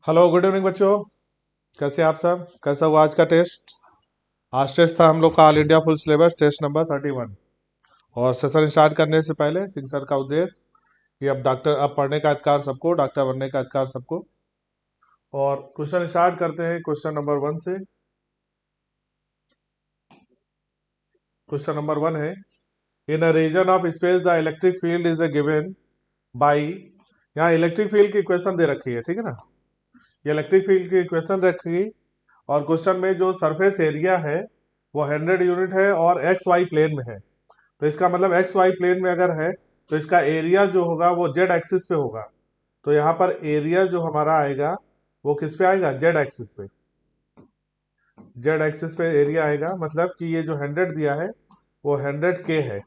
Hello, good evening बच्चों। कैसे आप सब? कैसा हुआ आज का टेस्ट? आज टेस्ट था हम लोग का all India full syllabus test number 31। और सेशन स्टार्ट करने से पहले सिंह सर का उद्देश्य कि अब पढ़ने का अधिकार सबको, डॉक्टर बनने का अधिकार सबको। और क्वेश्चन स्टार्ट करते हैं क्वेश्चन नंबर 1 से। क्वेश्चन नंबर 1 है, in a region of space the electric field is given by. यहाँ इलेक्ट्रिक फील्ड की इक्वेशन दे रखी है, ठीक है ना। ये इलेक्ट्रिक फील्ड की इक्वेशन रखी और क्वेश्चन में जो सरफेस एरिया है वो 100 यूनिट है और एक्स वाई प्लेन में है। तो इसका मतलब एक्स वाई प्लेन में अगर है तो इसका एरिया जो होगा वो जेड एक्सिस पे होगा। तो यहाँ पर एरिया जो हमारा आएगा वो किस पे आएगा? जेड एक्सिस पे। जेड एक्सिस पे एरिया आएगा, मतलब कि ये जो 100 दिया है वो 100 K है।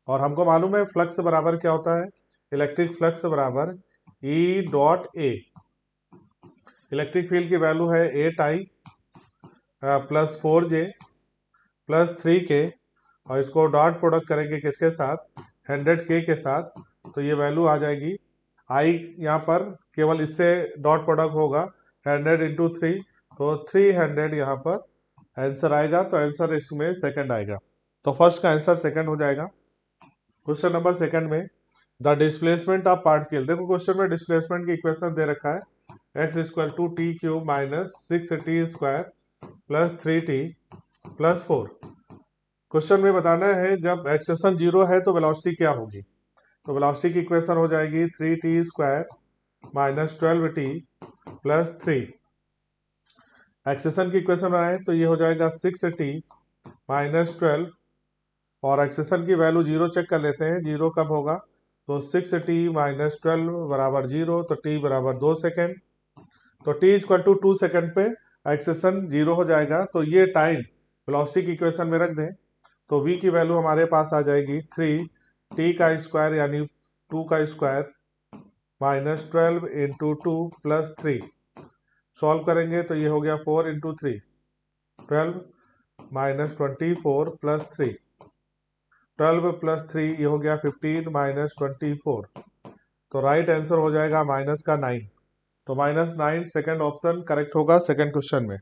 और हमको मालूम है फ्लक्स बराबर क्या होता है? इलेक्ट्रिक फ्लक्स बराबर E dot A. Electric field की वैल्यू है 8I plus 4J plus 3K। और इसको डॉट प्रोडक्ट करेंगे किसके साथ? 100K के साथ। तो ये वैल्यू आ जाएगी आई, यहाँ पर केवल इससे डॉट प्रोडक्ट होगा 100 इंटू 3, तो 300 यहाँ पर आंसर आएगा। तो आंसर इसमें सेकंड आएगा। तो फर्स्ट का आंसर सेकंड हो जाएगा। क्वेश्चन नंबर सेकंड में द डिस्प्लेसमेंट ऑफ पार्टिकल। देखो क्वेश्चन में डिस्प्लेसमेंट की इक्वेशन दे रखा है, x equal to t cube minus 6T square plus 3T plus 4। क्वेश्चन में बताना है जब एक्सेशन 0 है तो वेलोसिटी क्या होगी। तो वेलोसिटी की इक्वेशन हो जाएगी 3T square minus 12T plus 3। एक्सेशन की इक्वेशन बनाए तो ये हो जाएगा 6T माइनस 12। और एक्सेशन की वैल्यू 0 चेक कर लेते हैं, 0 कब होगा? तो 6T माइनस 12 बराबर 0, तो T बराबर 2 सेकेंड। तो T इक्वल टू 2 सेकेंड पे एक्सेशन 0 हो जाएगा। तो ये टाइम वेलोसिटी की इक्वेशन में रख दें तो v की वैल्यू हमारे पास आ जाएगी 3T का स्क्वायर यानी 2 का square minus 12 into 2 plus 3। Solve करेंगे तो ये हो गया 4 इंटू 3, 12 माइनस 24 प्लस 3। 12 प्लस 3 ये हो गया 15 माइनस 24। तो राइट आंसर हो जाएगा माइनस का 9। तो -9 सेकंड ऑप्शन करेक्ट होगा सेकंड क्वेश्चन में।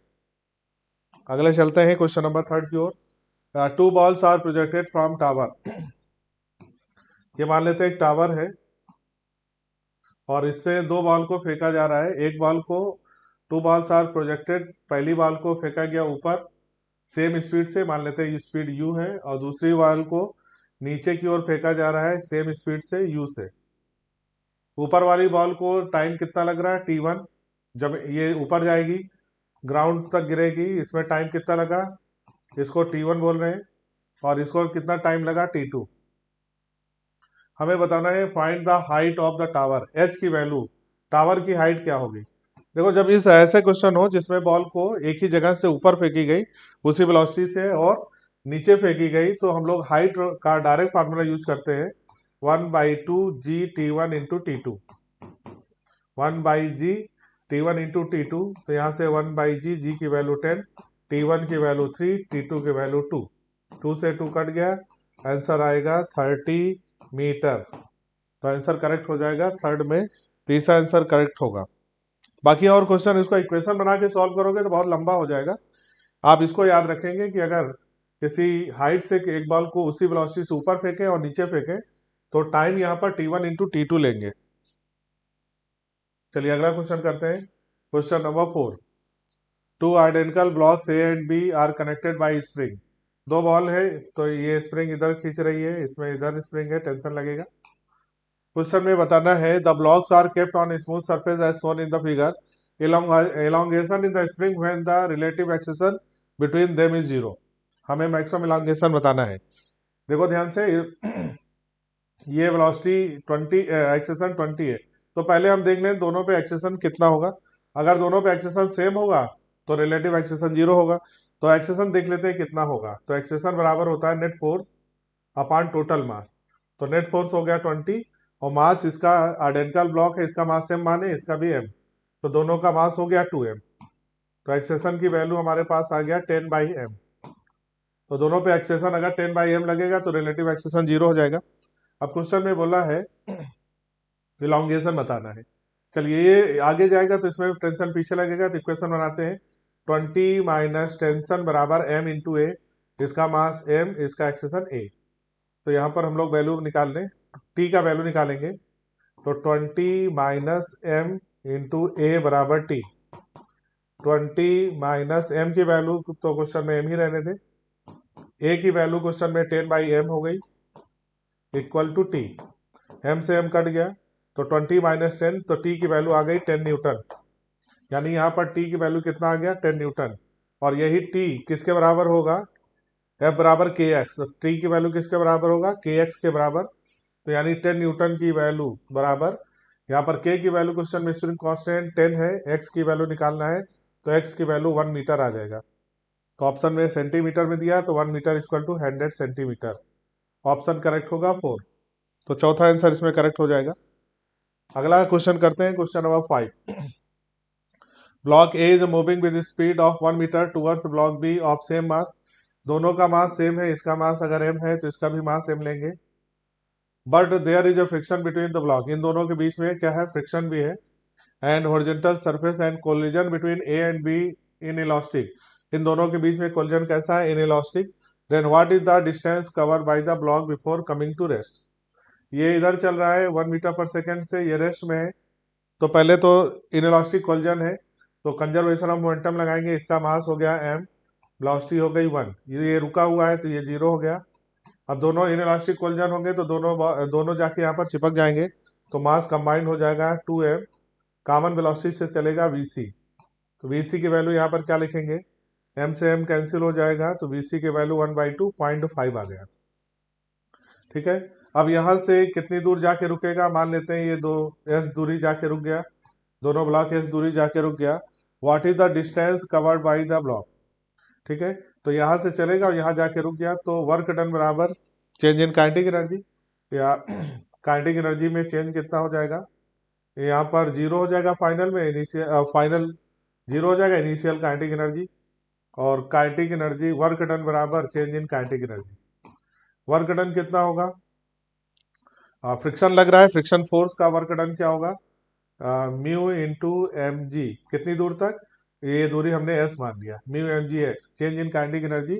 अगले चलते हैं क्वेश्चन नंबर थर्ड की ओर। Two balls are projected from tower. ये मान लेते हैं एक टावर है और इससे दो बॉल को फेंका जा रहा है। एक बॉल को, टू बॉल्स आर प्रोजेक्टेड, पहली बॉल को फेंका गया ऊपर सेम स्पीड से, मान लेते हैं स्पीड u है, और दूसरी बॉल को नीचे की ओर फेंका जा रहा है सेम स्पीड से u से। ऊपर वाली बॉल को टाइम कितना लग रहा है? t1। जब ये ऊपर जाएगी ग्राउंड तक गिरेगी, इसमें टाइम कितना लगा? इसको t1 बोल रहे हैं। और इसको कितना टाइम लगा? t2। हमें बताना है find the height of the tower. h की वैल्यू, टावर की हाइट क्या होगी। देखो जब इस ऐसे क्वेश्चन हो जिसमें बॉल को एक ही जगह से ऊपर फेंकी गई उसी वेलोसिटी से और नीचे फेंकी गई, तो हम लोग हाइट का डायरेक्ट फार्मूला यूज करते हैं 1/2 g t1 into t2। 1/g t1 into t2। तो यहाँ से 1/g, g की वैल्यू 10, t1 की वैल्यू 3, t2 की वैल्यू 2। 2 से 2 कट गया, आंसर आएगा 30 मीटर। तो आंसर करेक्ट हो जाएगा थर्ड में, तीसरा आंसर करेक्ट होगा। बाकी और क्वेश्चन इसको इक्वेशन बना के सॉल्व करोगे तो बहुत लंबा हो जाएगा। आप इसको याद रखेंगे कि अगर किसी हाइट से एक बॉल को उसी वेलोसिटी से ऊपर फेंके और नीचे फेंके तो टाइम यहाँ पर t1 इंटू t2 लेंगे। चलिए अगला क्वेश्चन करते हैं। Question number 4, two identical blocks A and B are connected by spring. दो बॉल है तो ये स्प्रिंग इधर खींच रही है, इसमें इधर स्प्रिंग है, टेंशन लगेगा। क्वेश्चन में बताना है the blocks are kept on smooth surface as shown in the figure, elongation in the spring when the relative acceleration between them is 0। हमें मैक्सिमम elongation बताना है। देखो ध्यान से, ये वेलोसिटी 20, एक्सेशन 20 है। तो पहले हम देख लें दोनों पे एक्सेशन कितना होगा। अगर दोनों पे एक्सेशन सेम होगा तो रिलेटिव एक्सेशन 0 होगा। तो एक्सेशन देख लेते हैं कितना होगा। तो एक्सेशन बराबर होता है net force upon total mass. तो नेट फोर्स हो गया 20 और मास, इसका आइडेंटिकल ब्लॉक है, इसका मास सेम माने, इसका भी m, तो दोनों का मास हो गया 2m। तो एक्सेशन की वैल्यू हमारे पास आ गया 10/m। तो दोनों पे एक्सेशन अगर 10/m लगेगा तो रिलेटिव एक्सेशन 0 हो जाएगा। अब क्वेश्चन में बोला है इलॉन्गेशन बताना है। चलिए ये आगे जाएगा तो इसमें टेंशन पीछे लगेगा, तो इक्वेशन बनाते हैं। 20 माइनस टेंशन बराबर m इंटू ए, इसका मास m, इसका एक्सेशन a। तो यहाँ पर हम लोग वैल्यू निकाल लें, t का वैल्यू निकालेंगे। तो 20 माइनस m इंटू ए बराबर t। 20 माइनस m की वैल्यू तो क्वेश्चन में m ही रहने दें, a की वैल्यू क्वेश्चन में 10/m हो गई, इक्वल टू t। m से m कट गया तो 20 माइनस 10, तो t की वैल्यू आ गई 10 न्यूटन। यानी यहाँ पर t की वैल्यू कितना आ गया, 10 न्यूटन। और यही t किसके बराबर होगा, F बराबर के एक्स। तो t की वैल्यू किसके बराबर होगा, के एक्स के बराबर। तो यानी 10 न्यूटन की वैल्यू बराबर, यहाँ पर k की वैल्यू क्वेश्चन में स्प्रिंग कांस्टेंट 10 है, x की वैल्यू निकालना है, तो x की वैल्यू 1 मीटर आ जाएगा। तो ऑप्शन में सेंटीमीटर में दिया तो 1 metre equal to 100 centimetre. Option correct होगा 4। तो चौथा आंसर इसमें करेक्ट हो जाएगा। अगला क्वेश्चन करते हैं, question number 5। Block A is moving with speed of 1 metre towards block B of same mass. दोनों का मास सेम है, इसका मास अगर m है तो इसका भी मास m लेंगे। But there is a friction between the block, इन दोनों के बीच में क्या है, फ्रिक्शन भी है। And horizontal surface and collision between A and B inelastic, इन दोनों के बीच में कोलिजन कैसा है, inelastic. Then what is the distance covered by the block before coming to rest. ये इधर चल रहा है 1 मीटर पर सेकेंड से, ये रेस्ट में है। तो पहले तो इनइलास्टिक कोलिजन है, तो कंजर्वेशन ऑफ मोमेंटम लगाएंगे, इसका मास हो गया m, वेलोसिटी हो गई 1, ये रुका हुआ है तो ये 0 हो गया। अब दोनों इनइलास्टिक कोलिजन होंगे तो दोनों जाके यहाँ पर चिपक जाएंगे, तो मास कंबाइंड हो जाएगा 2m। कॉमन वेलोसिटी से चलेगा vc, तो vc की वैल्यू यहाँ पर क्या लिखेंगे, m से m कैंसिल हो जाएगा, तो vc की वैल्यू 1/2 0.5 आ गया। ठीक है, अब यहाँ से कितनी दूर जाके रुकेगा, मान लेते हैं ये दो s दूरी जाके रुक गया, दोनों ब्लॉक s दूरी जाके रुक गया। What is the distance covered by the block. ठीक है, तो यहाँ से चलेगा और यहाँ जाके रुक गया, तो वर्क डन बराबर चेंज इन काइनेटिक एनर्जी, या काइनेटिक एनर्जी में चेंज कितना हो जाएगा, यहाँ पर 0 हो जाएगा फाइनल में, इनिशियल फाइनल 0 हो जाएगा इनिशियल काइनेटिक एनर्जी। और काइनेटिक एनर्जी वर्क डन बराबर change in kinetic energy. Work done कितना होगा, फ्रिक्शन लग रहा है, फ्रिक्शन फोर्स का वर्क डन क्या होगा, म्यू इंटू एम जी, कितनी दूर तक, ये दूरी हमने एस मान लिया, mu M G X, change in kinetic energy.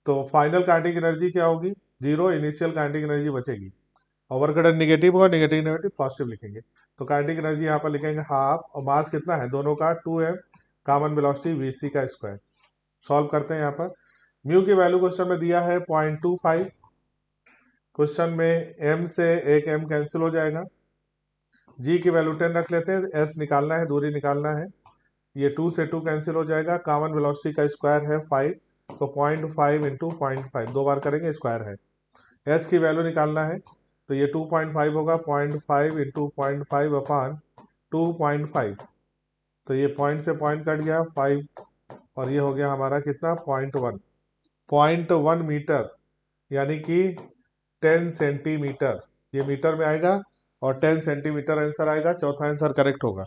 तो फाइनल काइनेटिक एनर्जी क्या होगी, 0, इनिशियल काइनेटिक एनर्जी बचेगी। और वर्क डन निगेटिव होगा, नेगेटिव नेगेटिव पॉजिटिव लिखेंगे, तो काइनेटिक एनर्जी यहाँ पर लिखेंगे हाफ, और मास कितना है दोनों का 2m, कॉमन वेलोसिटी vc का स्क्वायर। सॉल्व करते हैं यहाँ पर, म्यू की वैल्यू क्वेश्चन में दिया है 0.25, क्वेश्चन में m से एक m कैंसिल हो जाएगा, g की वैल्यू 10 रख लेते हैं, s निकालना है, दूरी निकालना है, ये 2 से 2 कैंसिल हो जाएगा, कॉमन वेलोसिटी का स्क्वायर है 5, तो 0.5 इंटू 0.5 दो बार करेंगे, स्क्वायर है। s की वैल्यू निकालना है, तो ये 2.5 होगा, 0.5 इंटू 0.5 अपान 2.5, तो ये पॉइंट से पॉइंट कट गया 5, और ये हो गया हमारा कितना 0.1 मीटर, यानी कि 10 सेंटीमीटर, ये मीटर में आएगा, और 10 सेंटीमीटर आंसर आएगा, चौथा आंसर करेक्ट होगा।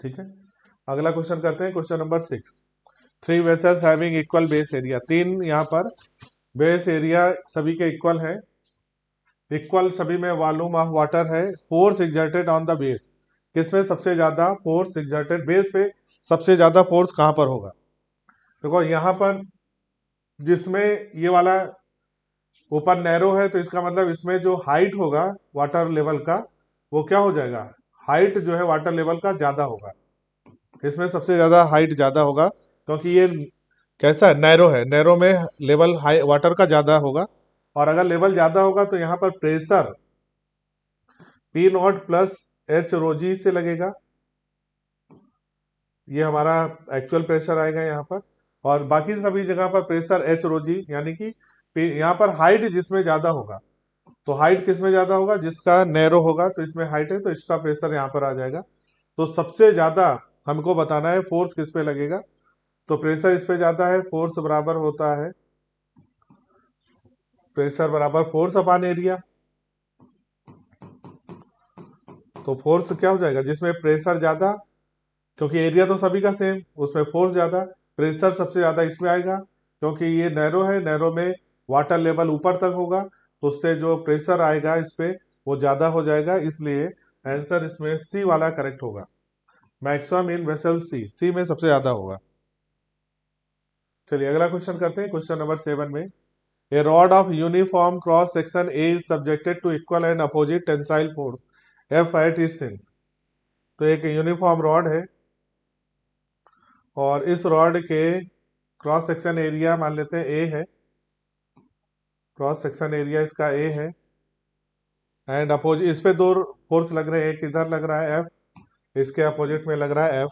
ठीक है, अगला क्वेश्चन करते हैं, question number 6। 3 vessels having equal base area, 3 यहाँ पर बेस एरिया सभी के इक्वल है, इक्वल सभी में वॉल्यूम ऑफ वाटर है, force exerted on the base, किसमें सबसे ज्यादा फोर्स एग्जर्टेड, बेस पे सबसे ज्यादा फोर्स कहां पर होगा। देखो यहाँ पर जिसमें ये वाला ऊपर नैरो है, तो इसका मतलब इसमें जो हाइट होगा वाटर लेवल का, वो क्या हो जाएगा, हाइट जो है वाटर लेवल का ज्यादा होगा, इसमें सबसे ज्यादा हाइट ज्यादा होगा, क्योंकि ये कैसा है, नैरो है, नैरो में लेवल हाई वाटर का ज्यादा होगा। और अगर लेवल ज्यादा होगा तो यहाँ पर pressure P not plus H रोजी से लगेगा, ये हमारा एक्चुअल प्रेशर आएगा यहाँ पर। और बाकी सभी जगह पर प्रेशर एच रोजी, यानी कि यहाँ पर हाइट जिसमें ज्यादा होगा, तो हाइट किसमें ज्यादा होगा, जिसका नैरो होगा, तो इसमें हाइट है तो इसका प्रेशर यहाँ पर आ जाएगा। तो सबसे ज्यादा हमको बताना है फोर्स किस पे लगेगा, तो प्रेशर इस पे ज्यादा है, फोर्स बराबर होता है प्रेशर बराबर फोर्स अपान एरिया। तो फोर्स क्या हो जाएगा, जिसमें प्रेशर ज्यादा, क्योंकि एरिया तो सभी का सेम, उसमें फोर्स ज्यादा, प्रेशर सबसे ज्यादा इसमें आएगा, क्योंकि ये नैरो है, नैरो में वाटर लेवल ऊपर तक होगा, तो उससे जो प्रेशर आएगा इस पे वो ज्यादा हो जाएगा, इसलिए आंसर इसमें सी वाला करेक्ट होगा। मैक्सिमम इन वेसल सी में सबसे ज्यादा होगा। चलिए अगला क्वेश्चन करते हैं, क्वेश्चन नंबर 7 में a rod of uniform cross section A is subjected to equal and opposite tensile force F at its end. तो एक यूनिफॉर्म रॉड है और इस रॉड के क्रॉस सेक्शन एरिया मान लेते हैं ए है, क्रॉस सेक्शन एरिया इसका ए है, एंड अपोजिट इस पे दो फोर्स लग रहे हैं, एक इधर लग रहा है एफ, इसके अपोजिट में लग रहा है एफ,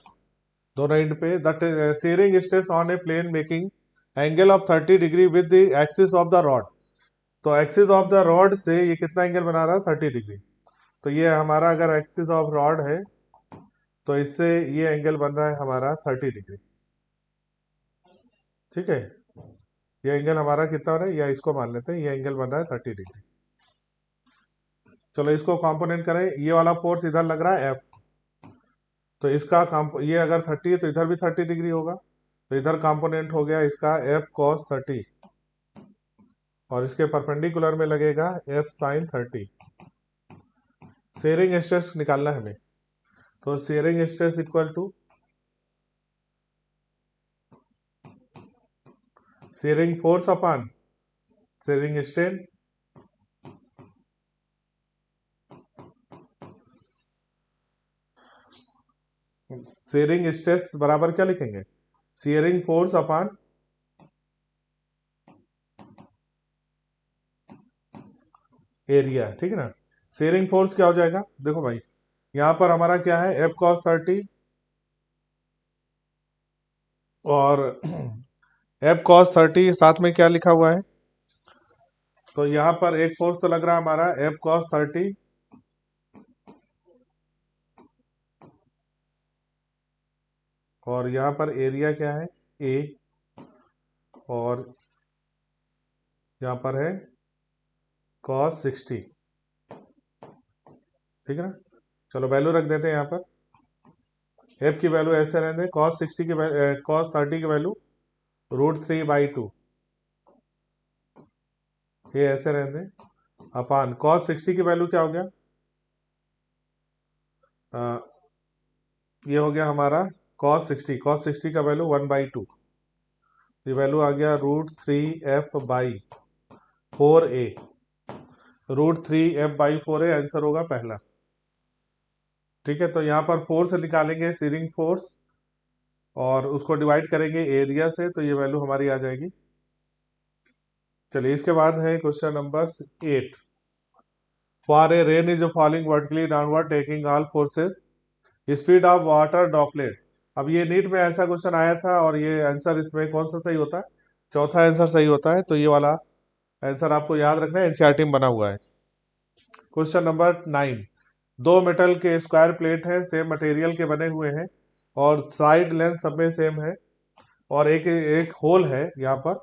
दोनों एंड पे। That shearing stress on a plane making angle of 30 degree with the axis of the rod. तो एक्सिस ऑफ द रॉड से ये कितना एंगल बना रहा है, 30 डिग्री। तो ये हमारा अगर एक्सिस ऑफ रॉड है तो इससे ये एंगल बन रहा है हमारा 30 डिग्री। ठीक है, ये एंगल हमारा कितना हो रहा है, या इसको मान लेते हैं, ये एंगल बन रहा है 30 डिग्री। चलो इसको कंपोनेंट करें, ये वाला फोर्स इधर लग रहा है एफ, तो इसका ये अगर 30 है तो इधर भी 30 डिग्री होगा, तो इधर कंपोनेंट हो गया इसका एफ कॉस 30, और इसके परपेंडिकुलर में लगेगा एफ साइन 30। शेयरिंग स्ट्रेस निकालना है हमें, तो shearing stress equal to shearing force upon shearing strain. Shearing stress बराबर क्या लिखेंगे, शेयरिंग फोर्स अपॉन एरिया। ठीक है ना, शेयरिंग फोर्स क्या हो जाएगा, देखो भाई यहां पर हमारा क्या है एफ कॉस 30, और एफ कॉस 30 साथ में क्या लिखा हुआ है, तो यहां पर एक फोर्स तो लग रहा है हमारा एफ कॉस 30, और यहां पर एरिया क्या है ए, और यहां पर है कॉस 60। ठीक है ना, चलो वैल्यू रख देते हैं यहाँ पर। एफ की वैल्यू ऐसे रहने, कॉस 60 की कॉस 30 की वैल्यू √3/2, ये ऐसे रहने, अपान कॉस 60 की वैल्यू क्या हो गया, आ, ये हो गया हमारा कॉस 60 का वैल्यू 1/2, ये वैल्यू आ गया √3f/4a, √3f/4a आंसर होगा पहला। ठीक है, तो यहाँ पर फोर्स निकालेंगे सीरिंग फोर्स, और उसको डिवाइड करेंगे एरिया से, तो ये वैल्यू हमारी आ जाएगी। चलिए इसके बाद है question number 8। For a rain is falling vertically downward taking all forces speed of water droplet. अब ये नीट में ऐसा क्वेश्चन आया था, और ये आंसर इसमें कौन सा सही होता है, चौथा आंसर सही होता है। तो ये वाला आंसर आपको याद रखना है, एनसीईआरटी में बना हुआ है। क्वेश्चन नंबर 9, दो मेटल के स्क्वायर प्लेट हैं, सेम मटेरियल के बने हुए हैं, और साइड लेंथ सब में सेम है, और एक एक होल है यहाँ पर।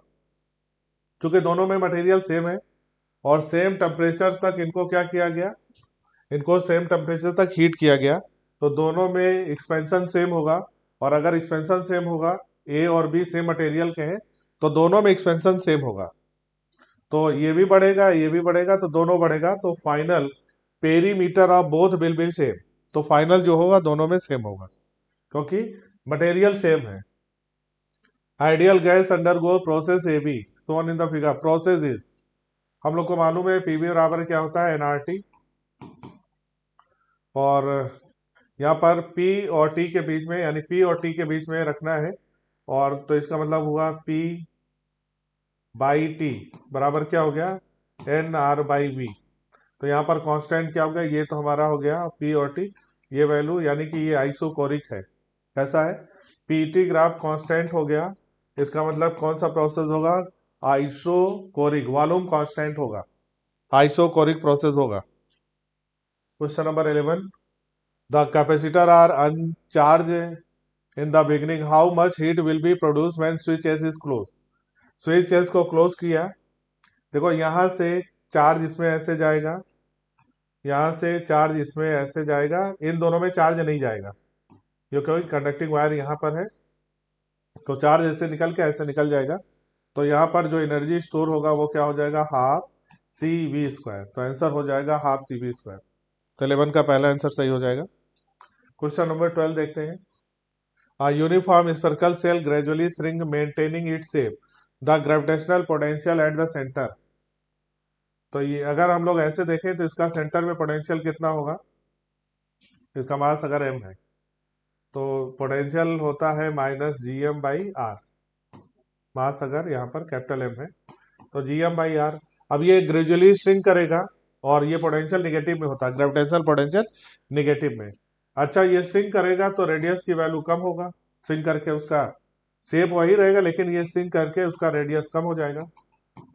चूंकि दोनों में मटेरियल सेम है और सेम टेम्परेचर तक इनको क्या किया गया, इनको सेम टेम्परेचर तक हीट किया गया, तो दोनों में एक्सपेंशन सेम होगा। और अगर एक्सपेंशन सेम होगा, ए और बी सेम मटेरियल के हैं, तो दोनों में एक्सपेंशन सेम होगा। तो ये भी बढ़ेगा, ये भी बढ़ेगा, तो दोनों बढ़ेगा, तो final perimeter of both will be same. तो फाइनल जो होगा दोनों में सेम होगा, क्योंकि मटेरियल सेम है। Ideal gas undergo process A B shown in the figure, process is, हम लोग को मालूम है पीवी बराबर क्या होता है, एनआरटी, और यहाँ पर पी और टी के बीच में, यानी पी और टी के बीच में रखना है, और तो इसका मतलब हुआ पी बाई टी बराबर क्या हो गया, एन आर बाई वी। तो यहाँ पर कांस्टेंट क्या हो गया, ये तो हमारा हो गया पी और टी, ये वैल्यू, यानी कि ये आइसोकोरिक है। कैसा है, पीटी ग्राफ कांस्टेंट हो गया, इसका मतलब कौन सा प्रोसेस होगा, आइसोकोरिक, वॉल्यूम कांस्टेंट होगा, आइसोकोरिक प्रोसेस होगा। Question number 11, the capacitor are uncharged in the beginning, how much heat will be produced when switch S is closed. Switch S को क्लोज किया, देखो यहां से चार्ज इसमें ऐसे जाएगा, यहां से चार्ज इसमें ऐसे जाएगा, इन दोनों में चार्ज नहीं जाएगा, क्योंकि कंडक्टिंग वायर यहां पर है, तो चार्ज ऐसे निकल के ऐसे निकल जाएगा। तो यहाँ पर जो एनर्जी स्टोर होगा वो क्या हो जाएगा, हाफ सी वी स्क्वायर। तो आंसर हो जाएगा हाफ सी वी स्क्वायर। तो 11 का पहला आंसर सही हो जाएगा। क्वेश्चन नंबर 12 देखते हैं। A uniform spherical shell gradually shrink maintaining its shape. The gravitational potential at the center. तो ये अगर हम लोग ऐसे देखें तो इसका सेंटर में पोटेंशियल कितना होगा, इसका मास अगर m है तो पोटेंशियल होता है -gm/r। मास अगर यहाँ पर कैपिटल M है तो gm/r। अब ये ग्रेजुअली श्रिंक करेगा और ये पोटेंशियल निगेटिव में होता है, ग्रेविटेशनल पोटेंशियल निगेटिव में। अच्छा, ये सिंक करेगा तो रेडियस की वैल्यू कम होगा, सिंक करके उसका शेप वही रहेगा लेकिन ये सिंक करके उसका रेडियस कम हो जाएगा।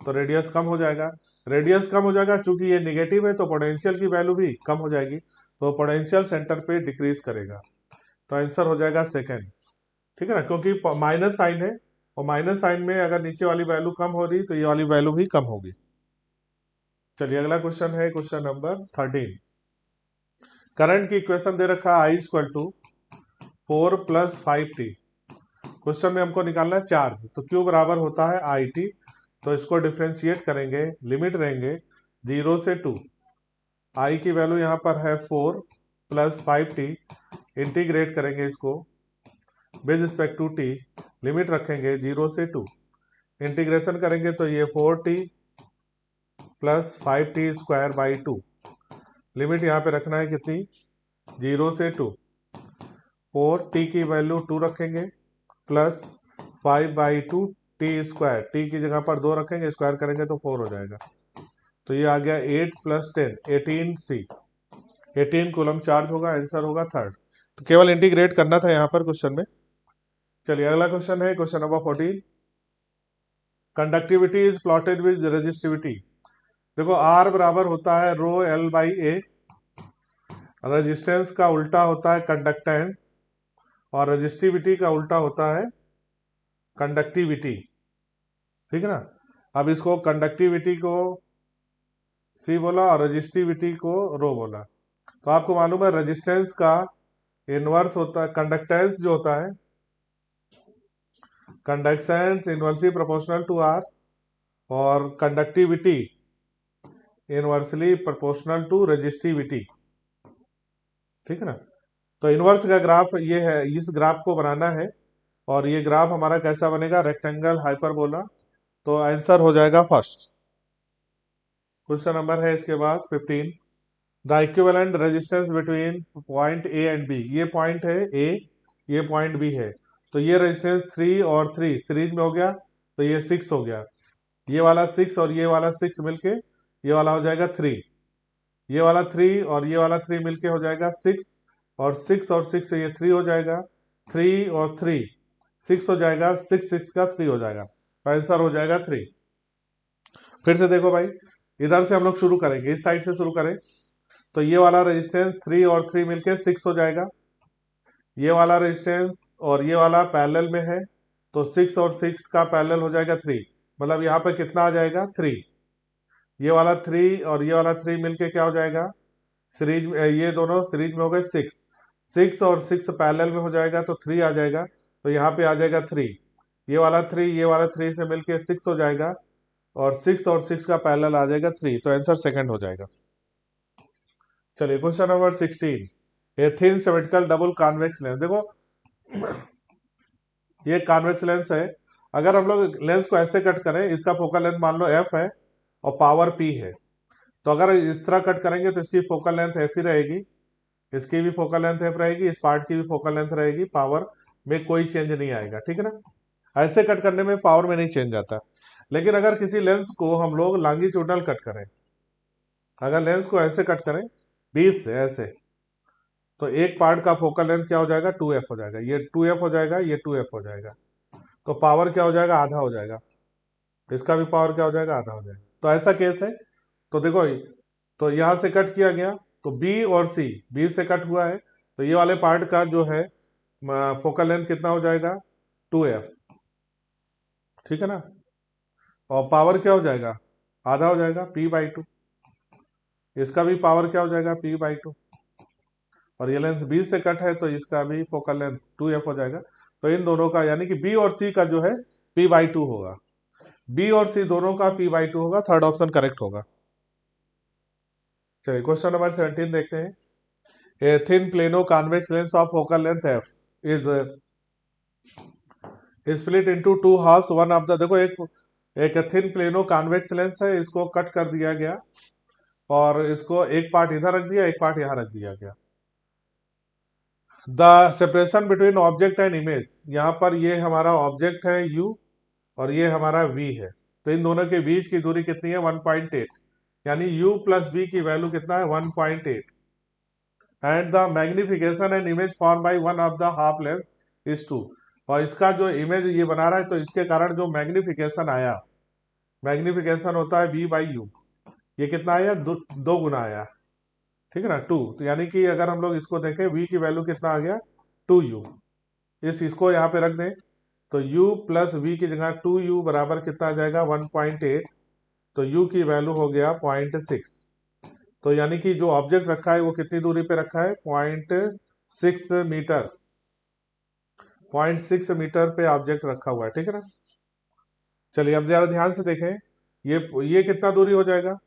तो रेडियस कम हो जाएगा, रेडियस कम हो जाएगा, चूंकि ये निगेटिव है तो पोटेंशियल की वैल्यू भी कम हो जाएगी, तो पोटेंशियल सेंटर पे डिक्रीज करेगा। तो आंसर हो जाएगा सेकेंड, ठीक है ना, क्योंकि माइनस साइन है और माइनस साइन में अगर नीचे वाली वैल्यू कम हो रही तो ये वाली वैल्यू भी कम होगी। चलिए अगला क्वेश्चन है क्वेश्चन नंबर 13। करंट की इक्वेशन दे रखा है I = 4 + 5t। क्वेश्चन में हमको निकालना है चार्ज, तो Q बराबर होता है IT। तो इसको डिफ्रेंशिएट करेंगे, लिमिट रहेंगे 0 से 2। I की वैल्यू यहाँ पर है 4 + 5t। इंटीग्रेट करेंगे इसको with respect to t, limit रखेंगे 0 से 2। इंटीग्रेशन करेंगे तो ये 4t + 5t²/2। लिमिट यहाँ पे रखना है कितनी, 0 से 2। 4t की वैल्यू 2 रखेंगे प्लस 5/2 t², t की जगह पर 2 रखेंगे, स्क्वायर करेंगे तो 4 हो जाएगा। तो ये आ गया 8 + 10 18c। 18 कूलम चार्ज होगा, आंसर होगा थर्ड। तो केवल इंटीग्रेट करना था यहाँ पर क्वेश्चन में। चलिए अगला क्वेश्चन है question number 14। Conductivity is plotted with resistivity. देखो R बराबर होता है ρL/A। रेजिस्टेंस का उल्टा होता है कंडक्टेंस और रेजिस्टिविटी का उल्टा होता है कंडक्टिविटी, ठीक है ना। अब इसको कंडक्टिविटी को C बोला और रेजिस्टिविटी को रो बोला। तो आपको मालूम है रेजिस्टेंस का इनवर्स होता है कंडक्टेंस, जो होता है conductance inversely proportional to R और conductivity inversely proportional to resistivity, ठीक है ना। तो इनवर्स का ग्राफ ये है, इस ग्राफ को बनाना है और ये ग्राफ हमारा कैसा बनेगा, रेक्टेंगल हाइपरबोला। तो आंसर हो जाएगा फर्स्ट। क्वेश्चन नंबर है इसके बाद 15। The equivalent resistance between point A and B. ये पॉइंट है ए, ये पॉइंट बी है, तो ये रेजिस्टेंस 3 और 3 सीरीज में हो गया तो ये 6 हो गया। ये वाला 6 और ये वाला 6 मिलके ये वाला हो जाएगा 3। ये वाला 3 और ये वाला 3 मिलके हो जाएगा 6 और 6 और 6 से ये 3 हो जाएगा, 3 और 3 6 हो जाएगा, 6 6 का 3 हो जाएगा, तो आंसर हो जाएगा 3। फिर से देखो भाई, इधर से हम लोग शुरू करेंगे, इस साइड से शुरू करें तो ये वाला रेजिस्टेंस 3 और 3 मिलके 6 हो जाएगा। ये वाला रेजिस्टेंस और ये वाला पैरेलल में है तो 6 और 6 का पैरेलल हो जाएगा 3, मतलब यहाँ पे कितना आ जाएगा 3। ये वाला 3 और ये वाला 3 मिलके क्या हो जाएगा सीरीज, ये दोनों सीरीज में हो गए 6। 6 और 6 पैरेलल में हो जाएगा तो 3 आ जाएगा, तो यहाँ पे आ जाएगा 3। ये वाला 3 ये वाला 3 से मिलके 6 हो जाएगा और 6 और 6 का पैरेलल आ जाएगा 3, तो आंसर सेकंड हो जाएगा। चलिए question number 16। A thin symmetrical double convex lens. देखो ये कॉन्वेक्स लेंस है, अगर हम लोग लेंस को ऐसे कट करें, इसका फोकल लेंथ मान लो f है और पावर p है, तो अगर इस तरह कट करेंगे तो इसकी फोकल लेंथ f ही रहेगी, इसकी भी फोकल लेंथ f रहेगी, इस पार्ट की भी फोकल लेंथ रहेगी, पावर में कोई चेंज नहीं आएगा, ठीक है ना। ऐसे कट करने में पावर में नहीं चेंज आता। लेकिन अगर किसी लेंस को हम लोग लॉन्गिट्यूडनल कट करें, अगर लेंस को ऐसे कट करें बीच से ऐसे, तो एक पार्ट का फोकल लेंथ क्या हो जाएगा 2f हो जाएगा, ये 2f हो जाएगा, ये 2f हो जाएगा, तो पावर क्या हो जाएगा आधा हो जाएगा, इसका भी पावर क्या हो जाएगा आधा हो जाएगा। तो ऐसा केस है, तो देखो तो यहां से कट किया गया तो बी और सी, बी से कट हुआ है तो ये वाले पार्ट का जो है फोकल लेंथ कितना हो जाएगा 2f, ठीक है ना, और पावर क्या हो जाएगा आधा हो जाएगा p/2, इसका भी पावर क्या हो जाएगा p/2, और ये लेंस बी से कट है तो इसका भी फोकल लेंथ 2f हो जाएगा। तो इन दोनों का यानी कि बी और सी का जो है p/2 होगा, बी और सी दोनों का p/2 होगा, थर्ड ऑप्शन करेक्ट होगा। चलिए क्वेश्चन नंबर 17 देखते हैं। A thin plano convex lens of focal length F is split into two halves, one of the, देखो एक थिन प्लेनो कॉन्वेक्स लेंस है, इसको कट कर दिया गया और इसको एक पार्ट इधर रख दिया, एक पार्ट यहां रख दिया गया। The separation between object and image, यहां पर ये हमारा ऑब्जेक्ट है u और ये हमारा v है, तो इन दोनों के बीच की दूरी कितनी है 1.8, यानी u प्लस v की वैल्यू कितना है 1.8, and the magnification and image form by one of the half lens is 2, और इसका जो इमेज ये बना रहा है तो इसके कारण जो मैग्निफिकेशन आया, मैग्निफिकेशन होता है v बाई यू, ये कितना आया दो गुना आया, ठीक है ना 2, तो यानी कि अगर हम लोग इसको देखें v की वैल्यू कितना आ गया 2u, इसको यहाँ पे रख दें तो u प्लस v की जगह 2u बराबर कितना आ जाएगा 1.8, तो u की वैल्यू हो गया 0.6, तो यानी कि जो ऑब्जेक्ट रखा है वो कितनी दूरी पे रखा है 0.6 मीटर, 0.6 मीटर पे ऑब्जेक्ट रखा हुआ है, ठीक है ना। चलिए अब जरा ध्यान से देखें, ये कितना दूरी हो जाएगा,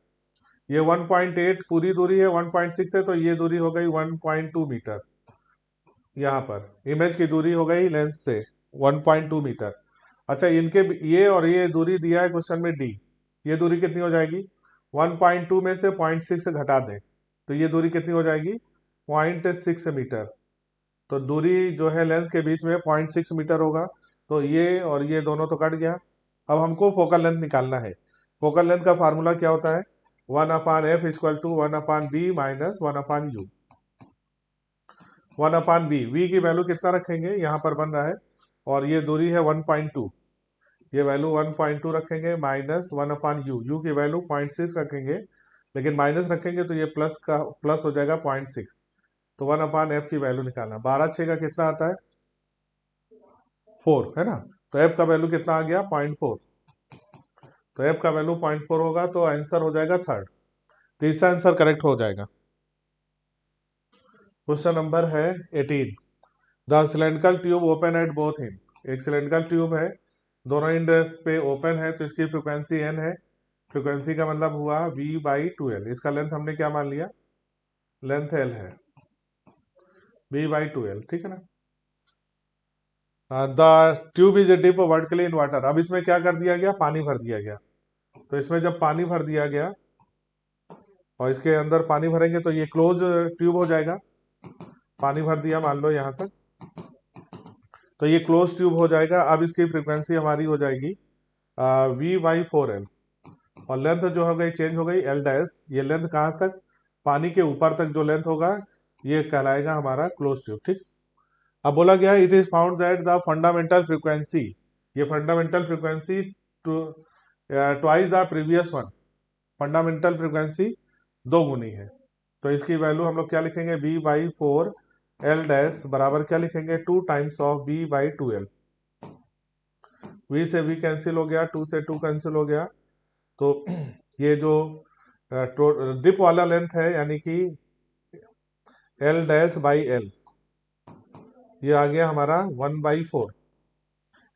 ये 1.8 पूरी दूरी है, 1.6 है, तो ये दूरी हो गई 1.2 मीटर, यहाँ पर इमेज की दूरी हो गई लेंस से 1.2 मीटर। अच्छा, इनके ये और ये दूरी दिया है क्वेश्चन में डी, ये दूरी कितनी हो जाएगी 1.2 में से 0.6 घटा दें तो ये दूरी कितनी हो जाएगी 0.6 मीटर, तो दूरी जो है लेंस के बीच में 0.6 मीटर होगा, तो ये और ये दोनों तो कट गया। अब हमको फोकल लेंथ निकालना है। फोकल लेंथ का फार्मूला क्या होता है 1/f equal to 1/b minus 1/u, 1/b, v की वैल्यू कितना रखेंगे यहाँ पर बन रहा है, और ये दूरी है 1.2, ये वैल्यू 1.2 रखेंगे माइनस 1/u, u की वैल्यू 0.6 रखेंगे, लेकिन माइनस रखेंगे तो ये प्लस हो जाएगा 0.6, तो 1/f की वैल्यू निकालना, 12/6 का कितना आता है 4, है ना, तो f का वैल्यू कितना आ गया 0.4, तो f का वैल्यू 0.4 होगा, तो आंसर हो जाएगा थर्ड, तीसरा आंसर करेक्ट हो जाएगा। क्वेश्चन नंबर है 18, the cylindrical tube open at both and, एक सिलेंड्रिकल ट्यूब है, दोनों एंड पे ओपन है, तो इसकी फ्रीक्वेंसी n है, फ्रीक्वेंसी का मतलब हुआ v बाई 2l, इसका लेंथ हमने क्या मान लिया लेंथ l है, v बाई 2l, ठीक है ना। The tube is dip vertically in water, अब इसमें क्या कर दिया गया पानी भर दिया गया, तो इसमें जब पानी भर दिया गया और इसके अंदर पानी भरेंगे तो ये क्लोज ट्यूब हो जाएगा, पानी भर दिया मान लो यहाँ तक, तो ये क्लोज ट्यूब हो जाएगा। अब इसकी फ्रीक्वेंसी हमारी हो जाएगी v बाई 4l, और लेंथ जो हो गई चेंज हो गई l डैश, ये लेंथ कहाँ तक पानी के ऊपर तक जो लेंथ होगा ये कहलाएगा हमारा क्लोज ट्यूब, ठीक। अब बोला गया it is found that the fundamental frequency, ये fundamental frequency twice the previous one, fundamental frequency दो गुनी है, तो इसकी वैल्यू हम लोग क्या लिखेंगे b बाई 4 l डैश बराबर क्या लिखेंगे 2 times of b by 2l, v से v कैंसिल हो गया, 2 से 2 कैंसिल हो गया, तो ये जो डिप वाला लेंथ है यानी कि l डैश बाई l, ये आ गया हमारा 1/4,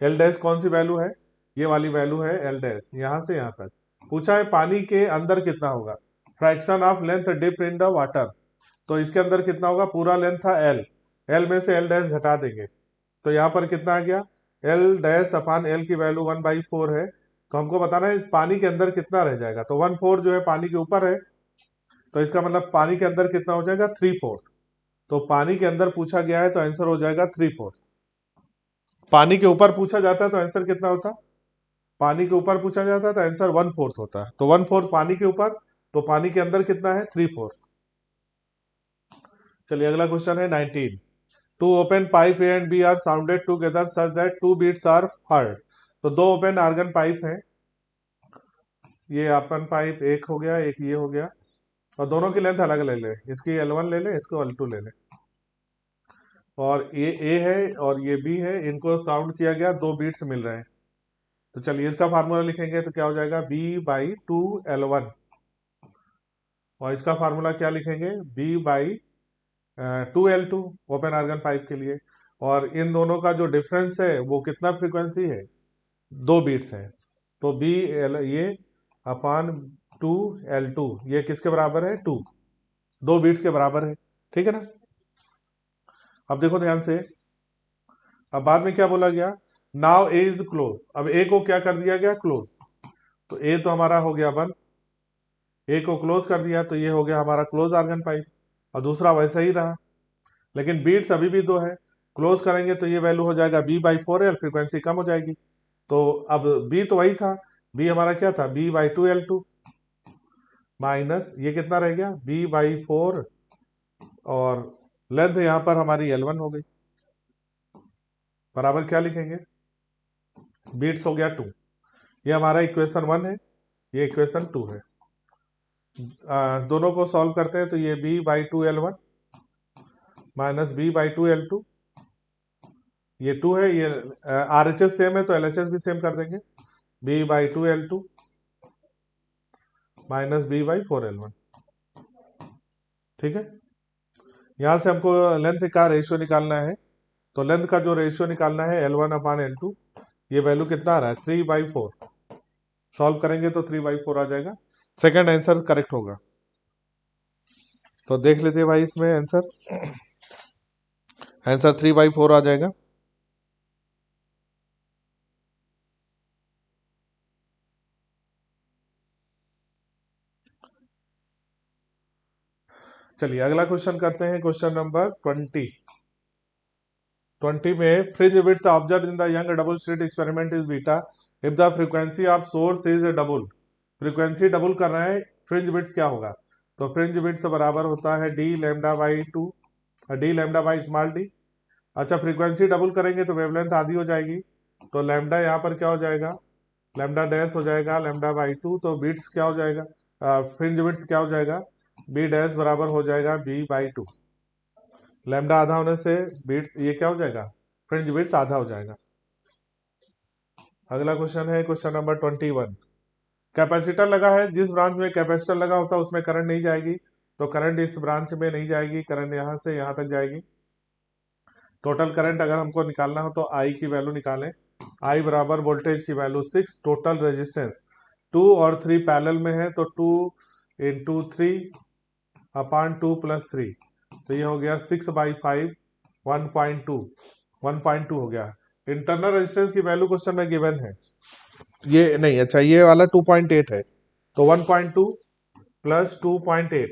एल डैश कौन सी वैल्यू है ये वाली वैल्यू है एल डैश, यहां से यहां तक पूछा है पानी के अंदर कितना होगा, fraction of length dip in the water, तो इसके अंदर कितना होगा, पूरा लेंथ था एल, एल में से एल डैश घटा देंगे तो यहाँ पर कितना आ गया एल डैश अपान एल की वैल्यू 1/4 है, तो हमको बताना है पानी के अंदर कितना रह जाएगा, तो 1/4 जो है पानी के ऊपर है, तो इसका मतलब पानी के अंदर कितना हो जाएगा 3/4, तो पानी के अंदर पूछा गया है तो आंसर हो जाएगा 3/4, पानी के ऊपर पूछा जाता है तो आंसर कितना होता, पानी के ऊपर पूछा जाता है तो आंसर 1/4 होता है, तो 1/4 पानी के ऊपर, तो पानी के अंदर कितना है 3/4। चलिए अगला क्वेश्चन है 19, two open pipe A and B are sounded together such that 2 beats are heard, तो दो ओपन आर्गन पाइप हैं, ये ओपन पाइप एक हो गया एक ये हो गया, और दोनों की लेंथ अलग ले ले, इसकी L1 ले ले इसको L2 ले ले, और ये A है और ये B है, इनको साउंड किया गया 2 बीट्स मिल रहे हैं, तो चलिए इसका फार्मूला लिखेंगे तो क्या हो जाएगा b बाई 2L1, और इसका फार्मूला क्या लिखेंगे b by 2L2 open organ pipe के लिए, और इन दोनों का जो डिफरेंस है वो कितना फ्रीक्वेंसी है 2 बीट्स है, तो ये अपान 2L2 ये किसके बराबर है 2, 2 बीट्स के बराबर है, ठीक है ना। अब देखो ध्यान से, अब बाद में क्या बोला गया, नाउ ए इज क्लोज। अब ए को क्या कर दिया गया, क्लोज। तो ए तो हमारा हो गया बंद, ए को क्लोज कर दिया तो ये हो गया हमारा क्लोज आर्गन पाइप, और दूसरा वैसा ही रहा, लेकिन बीट्स अभी भी 2 है। क्लोज करेंगे तो ये वैल्यू हो जाएगा B/4L, फ्रीक्वेंसी कम हो जाएगी। तो अब बी तो वही था, बी हमारा क्या था, B/2L2 माइनस ये कितना रह गया, B/4, और लेंथ यहां पर हमारी L1 हो गई, बराबर क्या लिखेंगे, बीट्स हो गया 2। ये हमारा इक्वेशन 1 है, ये इक्वेशन 2 है। दोनों को सॉल्व करते हैं तो ये B/2L1 माइनस B/2L2, ये 2 है, ये RHS सेम है तो LHS भी सेम कर देंगे, B/2L2 माइनस B/4L1, ठीक है। यहां से हमको लेंथ का रेशियो निकालना है, तो लेंथ का जो रेशियो निकालना है L1/L2, ये वैल्यू कितना आ रहा है, 3/4। सॉल्व करेंगे तो 3/4 आ जाएगा, सेकंड आंसर करेक्ट होगा। तो देख लेते हैं भाई, इसमें आंसर 3/4 आ जाएगा। चलिए अगला क्वेश्चन करते हैं, क्वेश्चन नंबर 20 में fringe width observe in the young double slit experiment is beta if the frequency of source is double. Frequency double कर रहे हैं, फ्रिंज विड्थ क्या होगा, तो फ्रिंज विड्थ बराबर होता है d λ/2, d λ/d। अच्छा, फ्रीक्वेंसी डबल करेंगे तो वेवलेंथ आधी हो जाएगी, तो लैम्डा यहाँ पर क्या हो जाएगा, लैम्डा डैश हो जाएगा λ/2, तो बीट्स क्या हो जाएगा, फ्रिंज विड्थ क्या हो जाएगा, b डैश बराबर हो जाएगा b/2। लैम्डा आधा होने से बीट्स ये क्या हो जाएगा, फ्रिंज विड्थ आधा हो जाएगा। अगला क्वेश्चन है क्वेश्चन नंबर 21। कैपेसिटर लगा है, जिस ब्रांच में कैपेसिटर लगा होता है उसमें करंट नहीं जाएगी, तो करंट इस ब्रांच में नहीं जाएगी, करंट यहां से यहां तक जाएगी। टोटल करंट अगर हमको निकालना हो तो आई की वैल्यू निकालें, आई बराबर वोल्टेज की वैल्यू 6, टोटल रेजिस्टेंस 2 और 3 पैरेलल में है, तो 2 इंटू 3/2 प्लस 3, तो ये हो गया 6/5, 1.2 हो गया। इंटरनल रेजिस्टेंस की वैल्यू क्वेश्चन में गिवन है, ये नहीं, अच्छा ये वाला 2.8 है, तो 1.2 प्लस 2.8,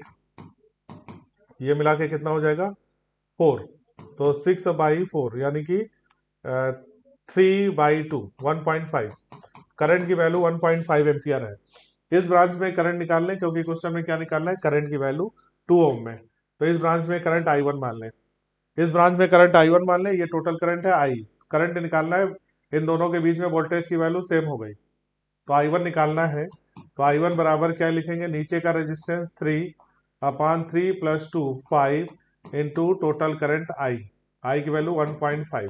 ये मिला के कितना हो जाएगा 4, तो 6/4 यानी कि 3/2, 1.5। करंट की वैल्यू 1.5 एम्पियर है। इस ब्रांच में करंट निकाल लें, क्योंकि क्वेश्चन में क्या निकालना है, करंट की वैल्यू 2 ओम में, तो इस ब्रांच में करंट I1 मान लें, इस ब्रांच में करंट I1 मान लें, ये टोटल करंट है I, करंट निकालना है, इन दोनों के बीच में वोल्टेज की वैल्यू सेम हो गई, तो I1 निकालना है, तो I1 बराबर क्या लिखेंगे, नीचे का resistance 3/3 plus 2 5 into total current I की वैल्यू 1.5,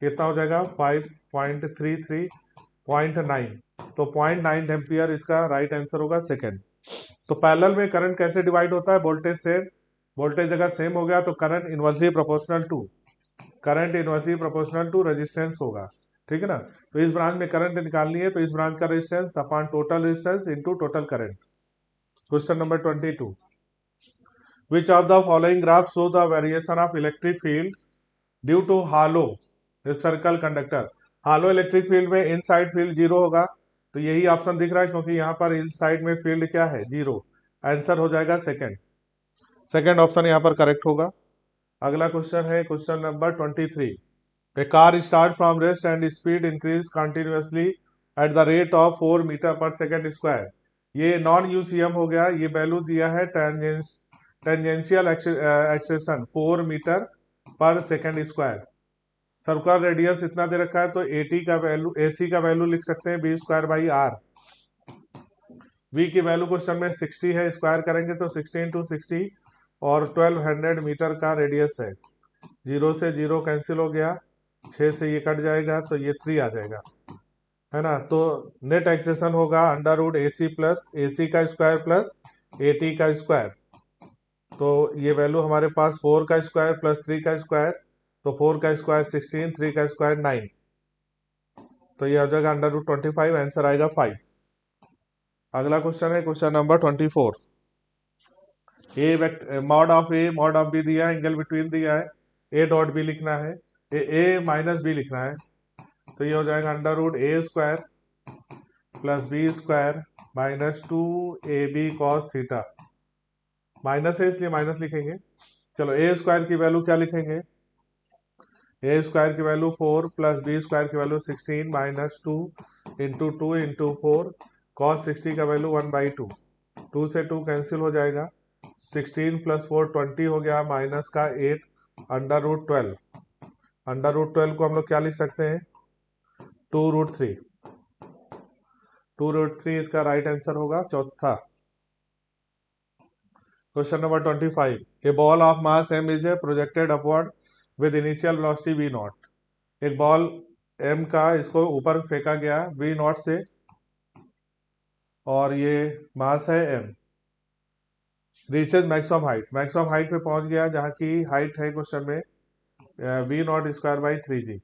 कितना हो जाएगा 5.33.9, तो 0.9 एम्पियर इसका राइट आंसर होगा सेकंड। तो पैरेलल में करंट कैसे डिवाइड होता है, वोल्टेज से, वोल्टेज अगर सेम हो गया तो current inversely proportional to resistance होगा, ठीक है ना। तो इस ब्रांच में करंट निकालनी है, तो इस ब्रांच का resistance upon total resistance into total current. Question number 22, which of the following graph show the variation of electric field due to hollow spherical conductor. Hollow electric field में inside field 0 होगा, तो यही option दिख रहा है, क्योंकि यहाँ पर इनसाइड में फील्ड क्या है, 0, आंसर हो जाएगा सेकंड ऑप्शन यहाँ पर करेक्ट होगा। अगला क्वेश्चन है question number 23। A car start from rest and speed increase continuously at the rate of 4 metre per second square. ये नॉन यूसीएम हो गया, ये वैल्यू दिया है tangential acceleration 4 metre per second square. Circular radius इतना दे रखा है, तो AC का वैल्यू लिख सकते हैं V²/R। V की वैल्यू क्वेश्चन में 60 है, स्क्वायर करेंगे तो 60 इंटू 60, और 1200 मीटर का रेडियस है। 0 से 0 कैंसिल हो गया, 6 से ये कट जाएगा, तो ये 3 आ जाएगा, है ना। तो नेट एक्सेशन होगा √AC प्लस AC का स्क्वायर प्लस AT का स्क्वायर, तो ये वैल्यू हमारे पास 4 का स्क्वायर प्लस 3 का स्क्वायर, तो 4 का स्क्वायर 16, 3 का स्क्वायर 9, तो ये हो जाएगा √25, आंसर आएगा 5। अगला क्वेश्चन है question number 24। Mod of A mod of B दिया है, एंगल बिटवीन दिया है, ए डॉट बी लिखना है, ए माइनस बी लिखना है, तो ये हो जाएगा under root a square plus b square minus 2ab cos theta. Minus है इसलिए माइनस लिखेंगे। चलो ए स्क्वायर की वैल्यू क्या लिखेंगे, ए स्क्वायर की वैल्यू 4 प्लस बी स्क्वायर की value 16 minus 2 into 2 into 4 cos 60 का वैल्यू 1/2। 2 से 2 कैंसिल हो जाएगा, 16 प्लस 4 20 हो गया, माइनस का 8 अंडर रूट 12। अंडर रूट 12 को हम लोग क्या लिख सकते हैं, 2√3। 2√3 इसका राइट आंसर होगा चौथा। Question number 25, A ball of mass m is projected upward with initial velocity v0। एक बॉल m का इसको ऊपर फेंका गया v0 से, और ये मास है m, reaches maximum height, maximum height पे पहुंच गया जहां की हाइट है क्वेश्चन में v0 square by 3g।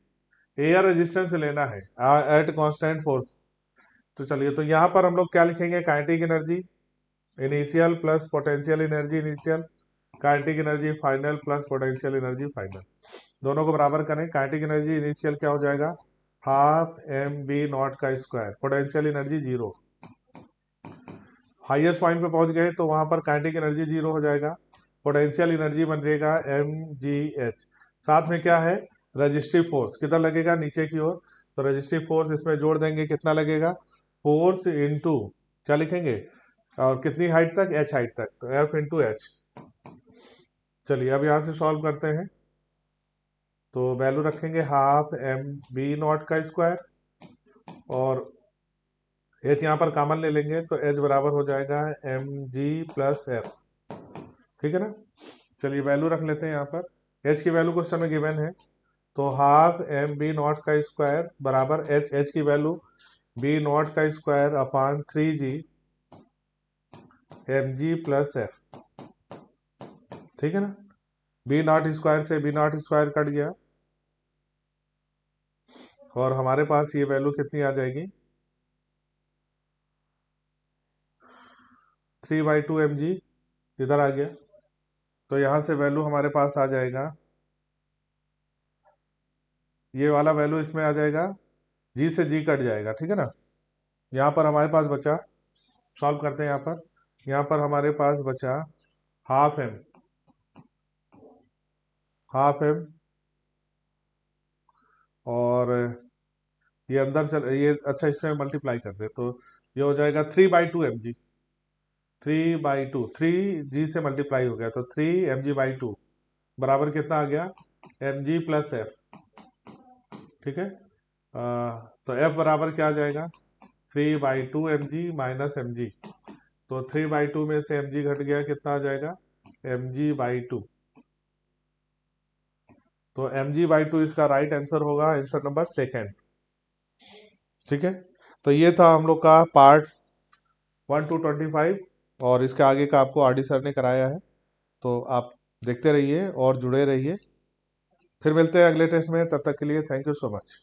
Air resistance लेना है एट कांस्टेंट फोर्स। तो चलिए, तो यहाँ पर हम लोग क्या लिखेंगे, kinetic energy initial plus potential energy initial, kinetic energy final plus potential energy final, दोनों को बराबर करें। काइनेटिक एनर्जी इनिशियल क्या हो जाएगा, हाफ mv0 का square, potential energy 0। Highest point पे पहुंच गए तो वहां पर काइनेटिक एनर्जी 0 हो जाएगा, पोटेंशियल एनर्जी बनेगा mgh। साथ में क्या है, रजिस्ट्रिव फोर्स कितना लगेगा नीचे की ओर, तो रजिस्ट्रिव फोर्स इसमें जोड़ देंगे, कितना लगेगा, फोर्स इंटू क्या लिखेंगे, और कितनी हाइट तक, h हाइट तक, तो f इंटू एच। चलिए अब यहां से सॉल्व करते हैं, तो वैल्यू रखेंगे हाफ mv0 का स्क्वायर, और h यहाँ पर कॉमन ले लेंगे तो h बराबर हो जाएगा mg प्लस f, ठीक है ना। चलिए वैल्यू रख लेते हैं यहाँ पर, h की वैल्यू क्वेश्चन में गिवन है, तो हाफ mv0 का स्क्वायर बराबर h की वैल्यू v0 का square upon 3g mg plus f, ठीक है ना। v0 स्क्वायर से v0 स्क्वायर कट गया, और हमारे पास ये वैल्यू कितनी आ जाएगी, 3/2 mg इधर आ गया, तो यहां से वैल्यू हमारे पास आ जाएगा, ये वाला वैल्यू इसमें आ जाएगा, जी से जी कट जाएगा, ठीक है ना। यहाँ पर हमारे पास बचा, सॉल्व करते हैं, यहाँ पर हमारे पास बचा हाफ एम, और ये अंदर चल, ये अच्छा इसमें मल्टीप्लाई कर दे तो ये हो जाएगा 3/2 mg, 3/2, 3g से मल्टीप्लाई हो गया तो 3 mg/2 बराबर कितना आ गया, mg प्लस f, ठीक है। तो f बराबर क्या आ जाएगा, 3/2 mg माइनस mg, तो 3/2 में से mg घट गया, कितना आ जाएगा, mg/2, तो mg/2 इसका राइट आंसर होगा, आंसर नंबर सेकेंड, ठीक है। तो ये था हम लोग का पार्ट 1 to 25, और इसके आगे का आपको आर डी सर ने कराया है, तो आप देखते रहिए और जुड़े रहिए। फिर मिलते हैं अगले टेस्ट में, तब तक के लिए thank you so much.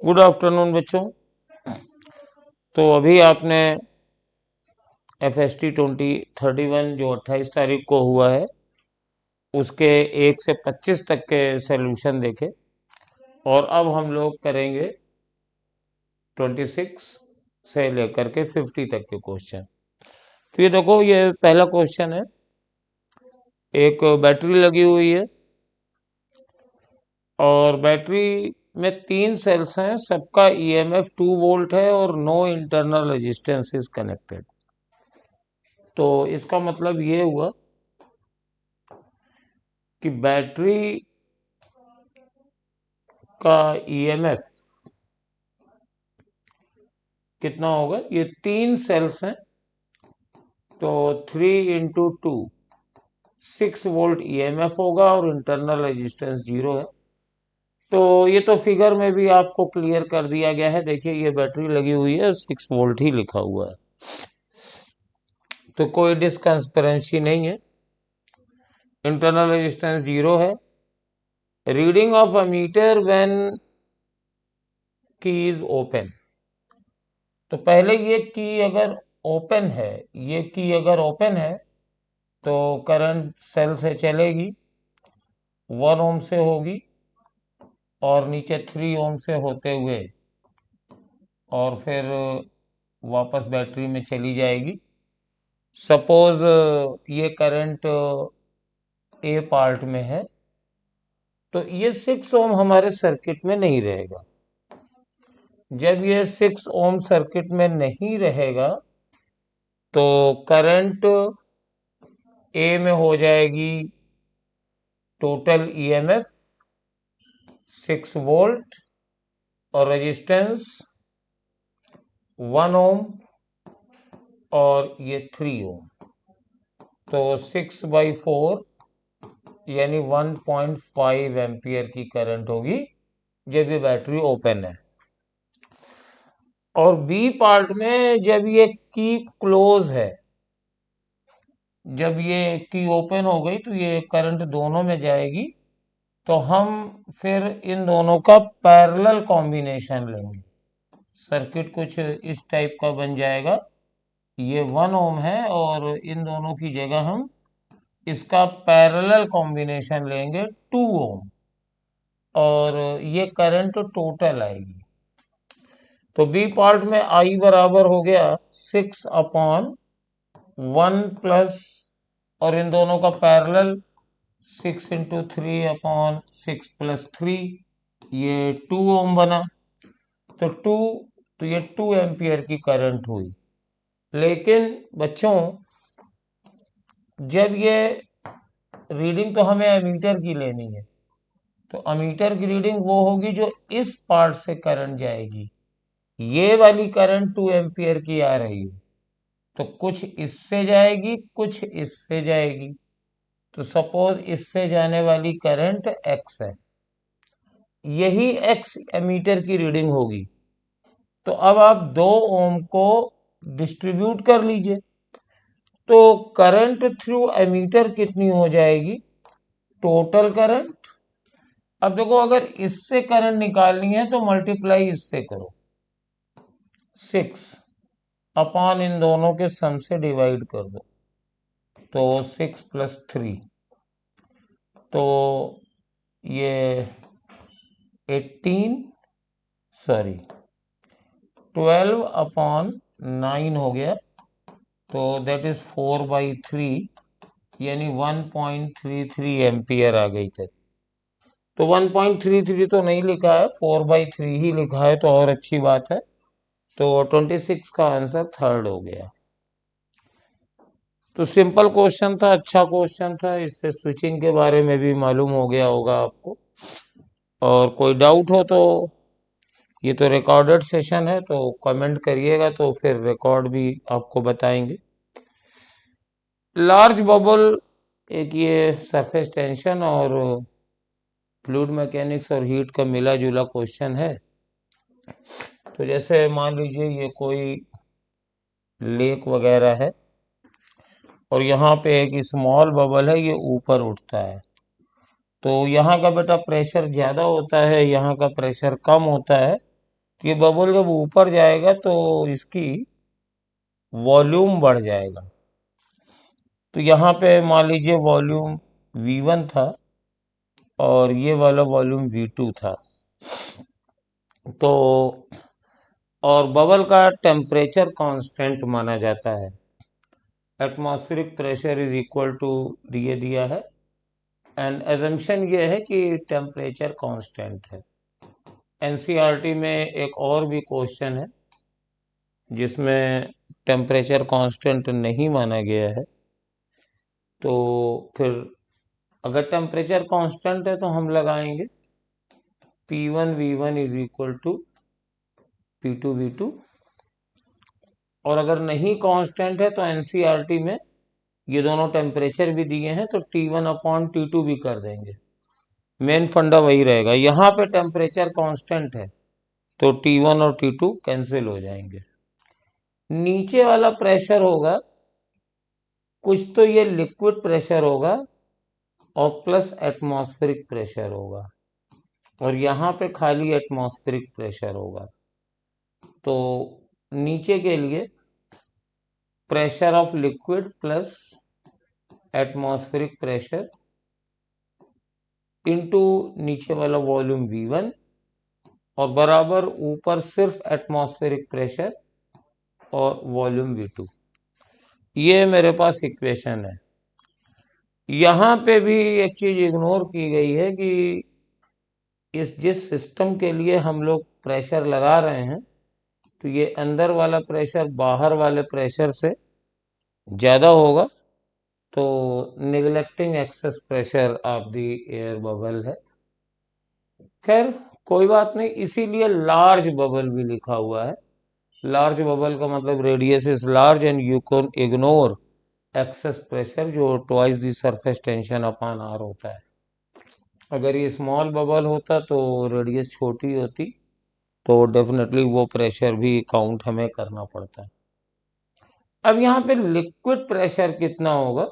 Good afternoon बच्चों। तो अभी आपने FST 2031 जो 28 तारीख को हुआ है उसके 1 से 25 तक के सॉल्यूशन देखे, और अब हम लोग करेंगे 26 से लेकर के 50 तक के क्वेश्चन। तो ये देखो, ये पहला क्वेश्चन है, एक बैटरी लगी हुई है और बैटरी में 3 सेल्स हैं, सबका EMF 2 वोल्ट है और no internal resistance is connected. तो इसका मतलब ये हुआ कि बैटरी का EMF कितना होगा, ये 3 सेल्स हैं तो 3 इंटू 2 6 वोल्ट EMF होगा और इंटरनल रेजिस्टेंस 0 है। तो ये तो फिगर में भी आपको क्लियर कर दिया गया है, देखिए ये बैटरी लगी हुई है, 6 वोल्ट ही लिखा हुआ है, तो कोई डिस्कंस्पेरेंसी नहीं है। इंटरनल रेजिस्टेंस 0 है। रीडिंग ऑफ अमीटर व्हेन की इज ओपन, तो पहले ये की अगर ओपन है, ये की अगर ओपन है तो करंट सेल से चलेगी, 1 ओम से होगी और नीचे 3 ओम से होते हुए और फिर वापस बैटरी में चली जाएगी। सपोज ये करंट ए पार्ट में है तो ये 6 ओम हमारे सर्किट में नहीं रहेगा। जब ये 6 ओम सर्किट में नहीं रहेगा तो करंट ए में हो जाएगी टोटल ईएमएफ 6 वोल्ट और रेजिस्टेंस 1 ओम और ये 3 ओम, तो 6/4 यानी 1.5 एम्पियर की करंट होगी जब ये बैटरी ओपन है। और बी पार्ट में जब ये की क्लोज है, जब ये की ओपन हो गई तो ये करंट दोनों में जाएगी, तो हम फिर इन दोनों का पैरेलल कॉम्बिनेशन लेंगे। सर्किट कुछ इस टाइप का बन जाएगा। ये 1 ओम है और इन दोनों की जगह हम इसका पैरेलल कॉम्बिनेशन लेंगे 2 ओम और ये करंट टोटल आएगी। तो बी पार्ट में आई बराबर हो गया 6/1 प्लस और इन दोनों का पैरेलल 6 × 3/6 + 3, ये 2 ओम बना। तो ये 2 एम्पियर की करंट हुई। लेकिन बच्चों जब ये रीडिंग तो हमें एमीटर की लेनी है, तो अमीटर की रीडिंग वो होगी जो इस पार्ट से करंट जाएगी। ये वाली करंट 2 एम्पियर की आ रही है तो कुछ इससे जाएगी कुछ इससे जाएगी। तो सपोज इससे जाने वाली करंट एक्स है, यही एक्स एमीटर की रीडिंग होगी। तो अब आप 2 ओम को डिस्ट्रीब्यूट कर लीजिए, तो करंट थ्रू एमीटर कितनी हो जाएगी, टोटल करंट। अब देखो अगर इससे करंट निकालनी है तो मल्टीप्लाई इससे करो, 6 इन दोनों के सम से डिवाइड कर दो, तो 6 + 3, तो ये 18 सॉरी 12/9 हो गया, तो दैट इज 4/3 यानी 1.33 एम्पियर आ गई थी। तो 1.33 तो नहीं लिखा है, 4/3 ही लिखा है, तो और अच्छी बात है। तो 26 का आंसर थर्ड हो गया। तो सिंपल क्वेश्चन था, अच्छा क्वेश्चन था, इससे स्विचिंग के बारे में भी मालूम हो गया होगा आपको। और कोई डाउट हो तो ये तो रिकॉर्डेड सेशन है तो कमेंट करिएगा, तो फिर रिकॉर्ड भी आपको बताएंगे। लार्ज बबल एक ये सरफेस टेंशन और फ्लूइड मैकेनिक्स और हीट का मिला जुला क्वेश्चन है। तो जैसे मान लीजिए ये कोई लेक वगैरह है और यहाँ पे एक स्मॉल बबल है, ये ऊपर उठता है, तो यहाँ का बेटा प्रेशर ज़्यादा होता है, यहाँ का प्रेशर कम होता है। तो ये बबल जब ऊपर जाएगा तो इसकी वॉल्यूम बढ़ जाएगा। तो यहाँ पे मान लीजिए वॉल्यूम V1 था और ये वाला वॉल्यूम V2 था। तो और बबल का टेम्परेचर कांस्टेंट माना जाता है, atmospheric pressure is equal to दिए दिया है, एंड एजम्पशन ये है कि टेम्परेचर कांस्टेंट है। एनसीईआरटी में एक और भी क्वेश्चन है जिसमें टेम्परेचर कांस्टेंट नहीं माना गया है। तो फिर अगर टेम्परेचर कांस्टेंट है तो हम लगाएंगे P1 V1 is equal to P2 V2, और अगर नहीं कांस्टेंट है तो एनसीईआरटी में ये दोनों टेम्परेचर भी दिए हैं तो T1/T2 भी कर देंगे। मेन फंडा वही रहेगा, यहाँ पे टेम्परेचर कांस्टेंट है तो T1 और T2 कैंसिल हो जाएंगे। नीचे वाला प्रेशर होगा कुछ तो ये लिक्विड प्रेशर होगा और प्लस एटमॉस्फेरिक प्रेशर होगा, और यहाँ पे खाली एटमॉस्फेरिक प्रेशर होगा। तो नीचे के लिए pressure of liquid plus atmospheric pressure into नीचे वाला वॉल्यूम V1 और बराबर ऊपर सिर्फ एटमॉस्फेरिक प्रेशर और वॉल्यूम V2। ये मेरे पास इक्वेशन है। यहां पे भी एक चीज इग्नोर की गई है कि जिस सिस्टम के लिए हम लोग प्रेशर लगा रहे हैं तो ये अंदर वाला प्रेशर बाहर वाले प्रेशर से ज्यादा होगा, तो neglecting excess pressure of the air bubble है। खैर कोई बात नहीं, इसीलिए लार्ज बबल भी लिखा हुआ है। लार्ज बबल का मतलब radius is large and you can ignore excess pressure जो twice the surface tension upon R होता है। अगर ये स्मॉल बबल होता तो रेडियस छोटी होती, तो डेफिनेटली वो प्रेशर भी काउंट हमें करना पड़ता है। अब यहाँ पे लिक्विड प्रेशर कितना होगा,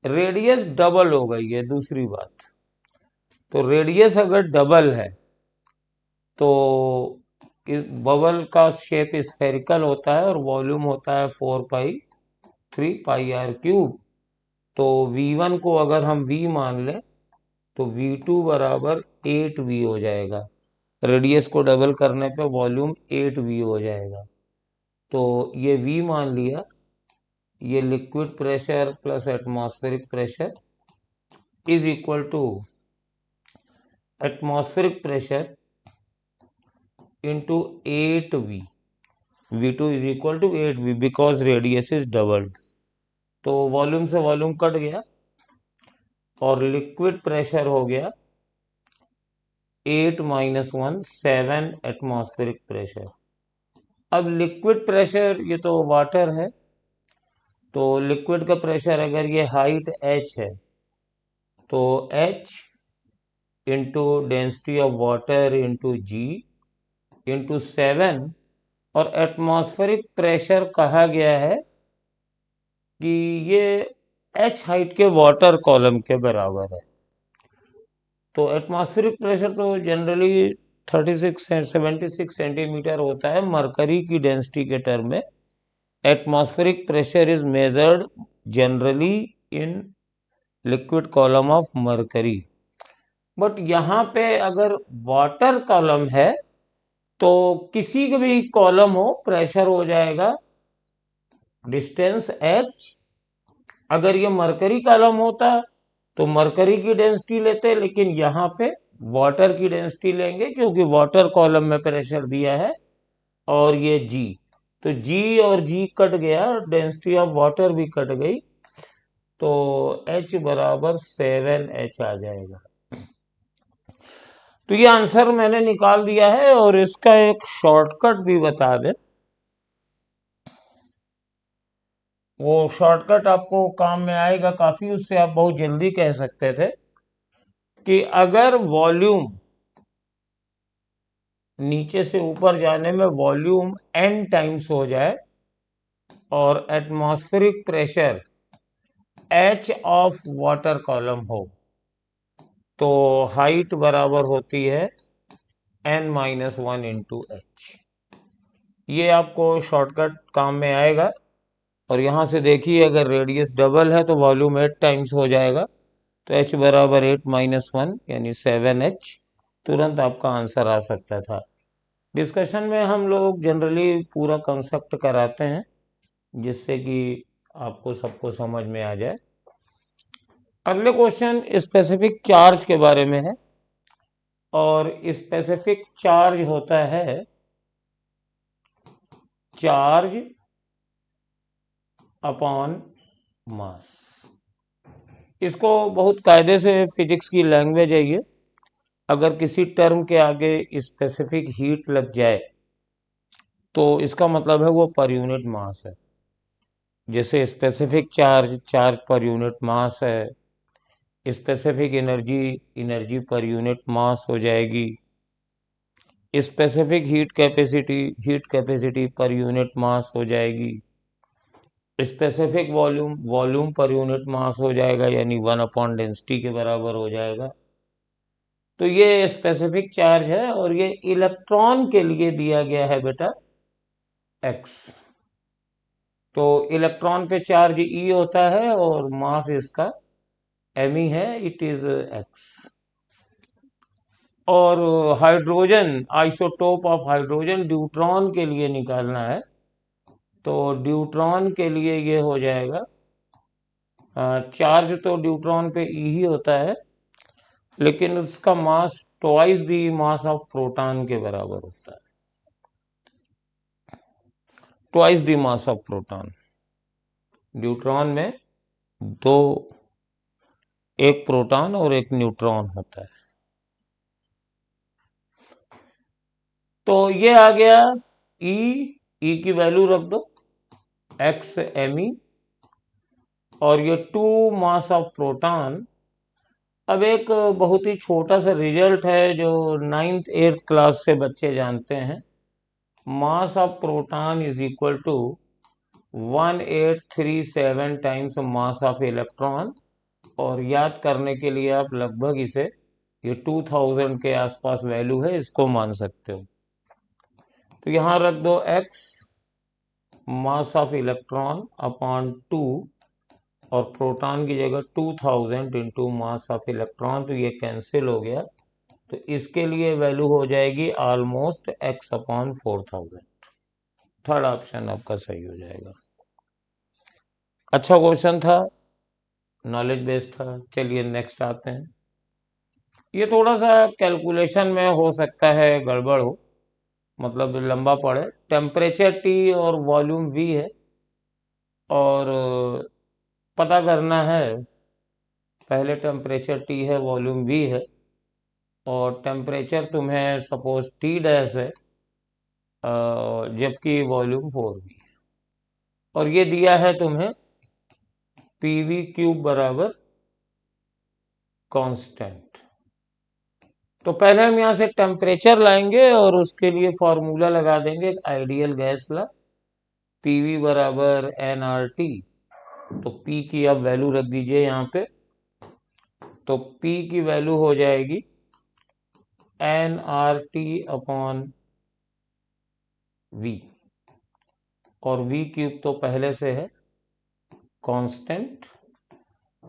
रेडियस डबल हो गई है दूसरी बात। तो रेडियस अगर डबल है तो इस बबल का शेप स्फेरिकल होता है और वॉल्यूम होता है 4π3πr3। तो V1 को अगर हम V मान लें तो V2 बराबर 8V हो जाएगा। रेडियस को डबल करने पे वॉल्यूम 8V हो जाएगा। तो ये V मान लिया, ये liquid pressure plus atmospheric pressure is equal to atmospheric pressure into 8V। V2 is equal to 8V because radius is doubled. तो वॉल्यूम से वॉल्यूम कट गया और लिक्विड प्रेशर हो गया 8 - 1 7 एटमॉस्फेरिक प्रेशर। अब लिक्विड प्रेशर ये तो वाटर है, तो लिक्विड का प्रेशर अगर ये हाइट h है तो h into density of water into g into 7, और एटमॉस्फेरिक प्रेशर कहा गया है कि ये h हाइट के वाटर कॉलम के बराबर है। तो एटमॉस्फेरिक प्रेशर तो जनरली 76 सेंटीमीटर होता है मरकरी की डेंसिटी के टर्म में। Atmospheric pressure is measured generally in liquid column of mercury. But यहाँ पे अगर वाटर कॉलम है तो किसी का भी कॉलम हो प्रेशर हो जाएगा डिस्टेंस h। अगर ये मरकरी कॉलम होता तो मरकरी की डेंसिटी लेते, लेकिन यहाँ पे वाटर की डेंसिटी लेंगे क्योंकि वाटर कॉलम में प्रेशर दिया है और ये G। तो G और G कट गया, डेंसिटी ऑफ वाटर भी कट गई, तो H बराबर 7H आ जाएगा। तो ये आंसर मैंने निकाल दिया है और इसका एक शॉर्टकट भी बता दें। वो शॉर्टकट आपको काम में आएगा काफी, उससे आप बहुत जल्दी कह सकते थे कि अगर वॉल्यूम नीचे से ऊपर जाने में वॉल्यूम n टाइम्स हो जाए और atmospheric pressure h of water column हो तो हाइट बराबर होती है n-1 इंटू h। ये आपको शॉर्टकट काम में आएगा। और यहाँ से देखिए अगर रेडियस डबल है तो वॉल्यूम 8 टाइम्स हो जाएगा, तो h बराबर 8 - 1 यानी 7h। तुरंत आपका आंसर आ सकता था। डिस्कशन में हम लोग जनरली पूरा कंसेप्ट कराते हैं जिससे कि आपको सबको समझ में आ जाए। अगले क्वेश्चन स्पेसिफिक चार्ज के बारे में है और स्पेसिफिक चार्ज होता है चार्ज अपॉन मास। इसको बहुत कायदे से फिजिक्स की लैंग्वेज है ये। अगर किसी टर्म के आगे स्पेसिफिक हीट लग जाए तो इसका मतलब है वो पर यूनिट मास है। जैसे specific charge charge per unit mass है, specific energy energy per unit mass हो जाएगी, specific heat capacity per unit mass हो जाएगी, specific volume volume per unit mass हो जाएगा यानी 1 डेंसिटी के बराबर हो जाएगा। तो ये स्पेसिफिक चार्ज है और ये इलेक्ट्रॉन के लिए दिया गया है बेटा। x। तो इलेक्ट्रॉन पे चार्ज E होता है और मास इसका m ही है, इट इज x। और hydrogen, isotope of hydrogen deuteron के लिए निकालना है। तो ड्यूट्रॉन के लिए ये हो जाएगा, चार्ज तो ड्यूट्रॉन पे E ही होता है, लेकिन उसका mass twice the mass of proton के बराबर होता है, twice the mass of proton. Deuteron में दो, एक प्रोटॉन और एक न्यूट्रॉन होता है। तो ये आ गया ई की वैल्यू रख दो x me, और ये 2 मास ऑफ प्रोटॉन। अब एक बहुत ही छोटा सा रिजल्ट है जो 9th 8th क्लास से बच्चे जानते हैं। Mass of proton is equal to 1837 times mass of electron. और याद करने के लिए आप लगभग इसे, ये 2000 के आसपास वैल्यू है, इसको मान सकते हो। तो यहां रख दो x mass of electron upon 2, और प्रोटॉन की जगह 2000 इंटू मास ऑफ इलेक्ट्रॉन, तो ये कैंसिल हो गया। तो इसके लिए वैल्यू हो जाएगी almost x upon 4000। Third option आपका सही हो जाएगा। अच्छा क्वेश्चन था, नॉलेज बेस्ड था। चलिए नेक्स्ट आते हैं। ये थोड़ा सा कैलकुलेशन में हो सकता है गड़बड़ हो, मतलब लंबा पड़े। टेम्परेचर T और वॉल्यूम V है, और पता करना है, पहले टेम्परेचर T है, वॉल्यूम V है, और टेम्परेचर तुम्हें सपोज T डैश है, जबकि वॉल्यूम 4V है। और ये दिया है तुम्हें PV क्यूब बराबर कांस्टेंट। तो पहले हम यहाँ से टेम्परेचर लाएंगे और उसके लिए फॉर्मूला लगा देंगे आइडियल गैस ला, PV बराबर nRT। तो P की अब वैल्यू रख दीजिए यहाँ पे। तो P की वैल्यू हो जाएगी nRT अपॉन V, और V क्यूब तो पहले से है कांस्टेंट।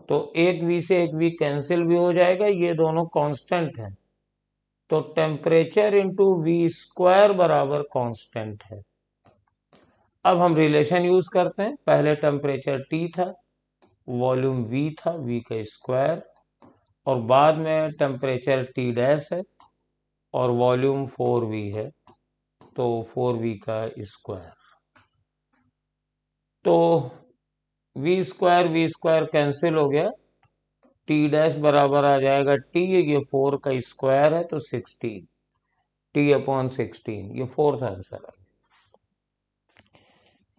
तो एक V से एक V कैंसिल भी हो जाएगा, ये दोनों कांस्टेंट हैं। तो टेम्परेचर इंटू V स्क्वायर बराबर कांस्टेंट है। अब हम रिलेशन यूज करते हैं। पहले टेम्परेचर T था, वॉल्यूम V था, V का स्क्वायर, और बाद में टेम्परेचर T डैश है और वॉल्यूम 4V है, तो 4V का स्क्वायर। तो V स्क्वायर कैंसिल हो गया, T डैश बराबर आ जाएगा T, ये 4 का स्क्वायर है तो 16, T अपॉन 16, ये फोर्थ आंसर है।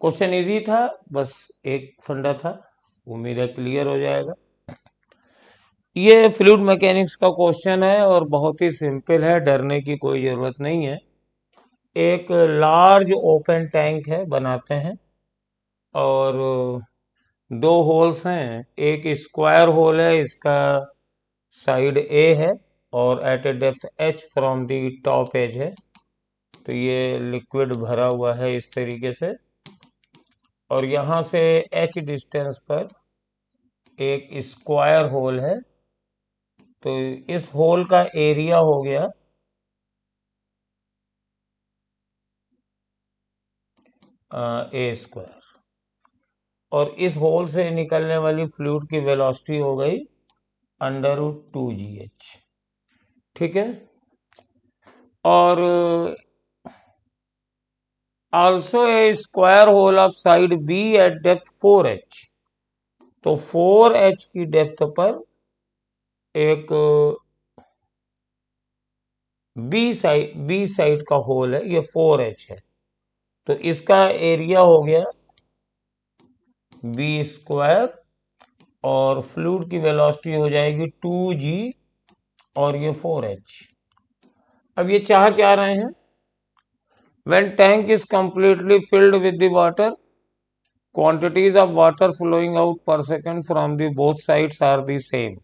क्वेश्चन इजी था, बस एक फंडा था, उम्मीद है क्लियर हो जाएगा। ये फ्लूइड मैकेनिक्स का क्वेश्चन है और बहुत ही सिंपल है, डरने की कोई जरूरत नहीं है। एक लार्ज ओपन टैंक है, बनाते हैं, और दो होल्स हैं। एक स्क्वायर होल है, इसका साइड A है और at a depth H from the top edge है। तो ये लिक्विड भरा हुआ है इस तरीके से, और यहां से H डिस्टेंस पर एक स्क्वायर होल है। तो इस होल का एरिया हो गया A स्क्वायर, और इस होल से निकलने वाली फ्लूइड की वेलोसिटी हो गई √2gh। ठीक है। और also a square hole of side B at depth 4h। तो 4h की डेप्थ पर एक बी साइड का होल है, ये 4h है। तो इसका एरिया हो गया B स्क्वायर, और फ्लूइड की वेलोसिटी हो जाएगी 2g, और ये 4h। अब ये चाह क्या रहे हैं? When tank is completely filled with the water, quantities of water flowing out per second from the both sides are the same.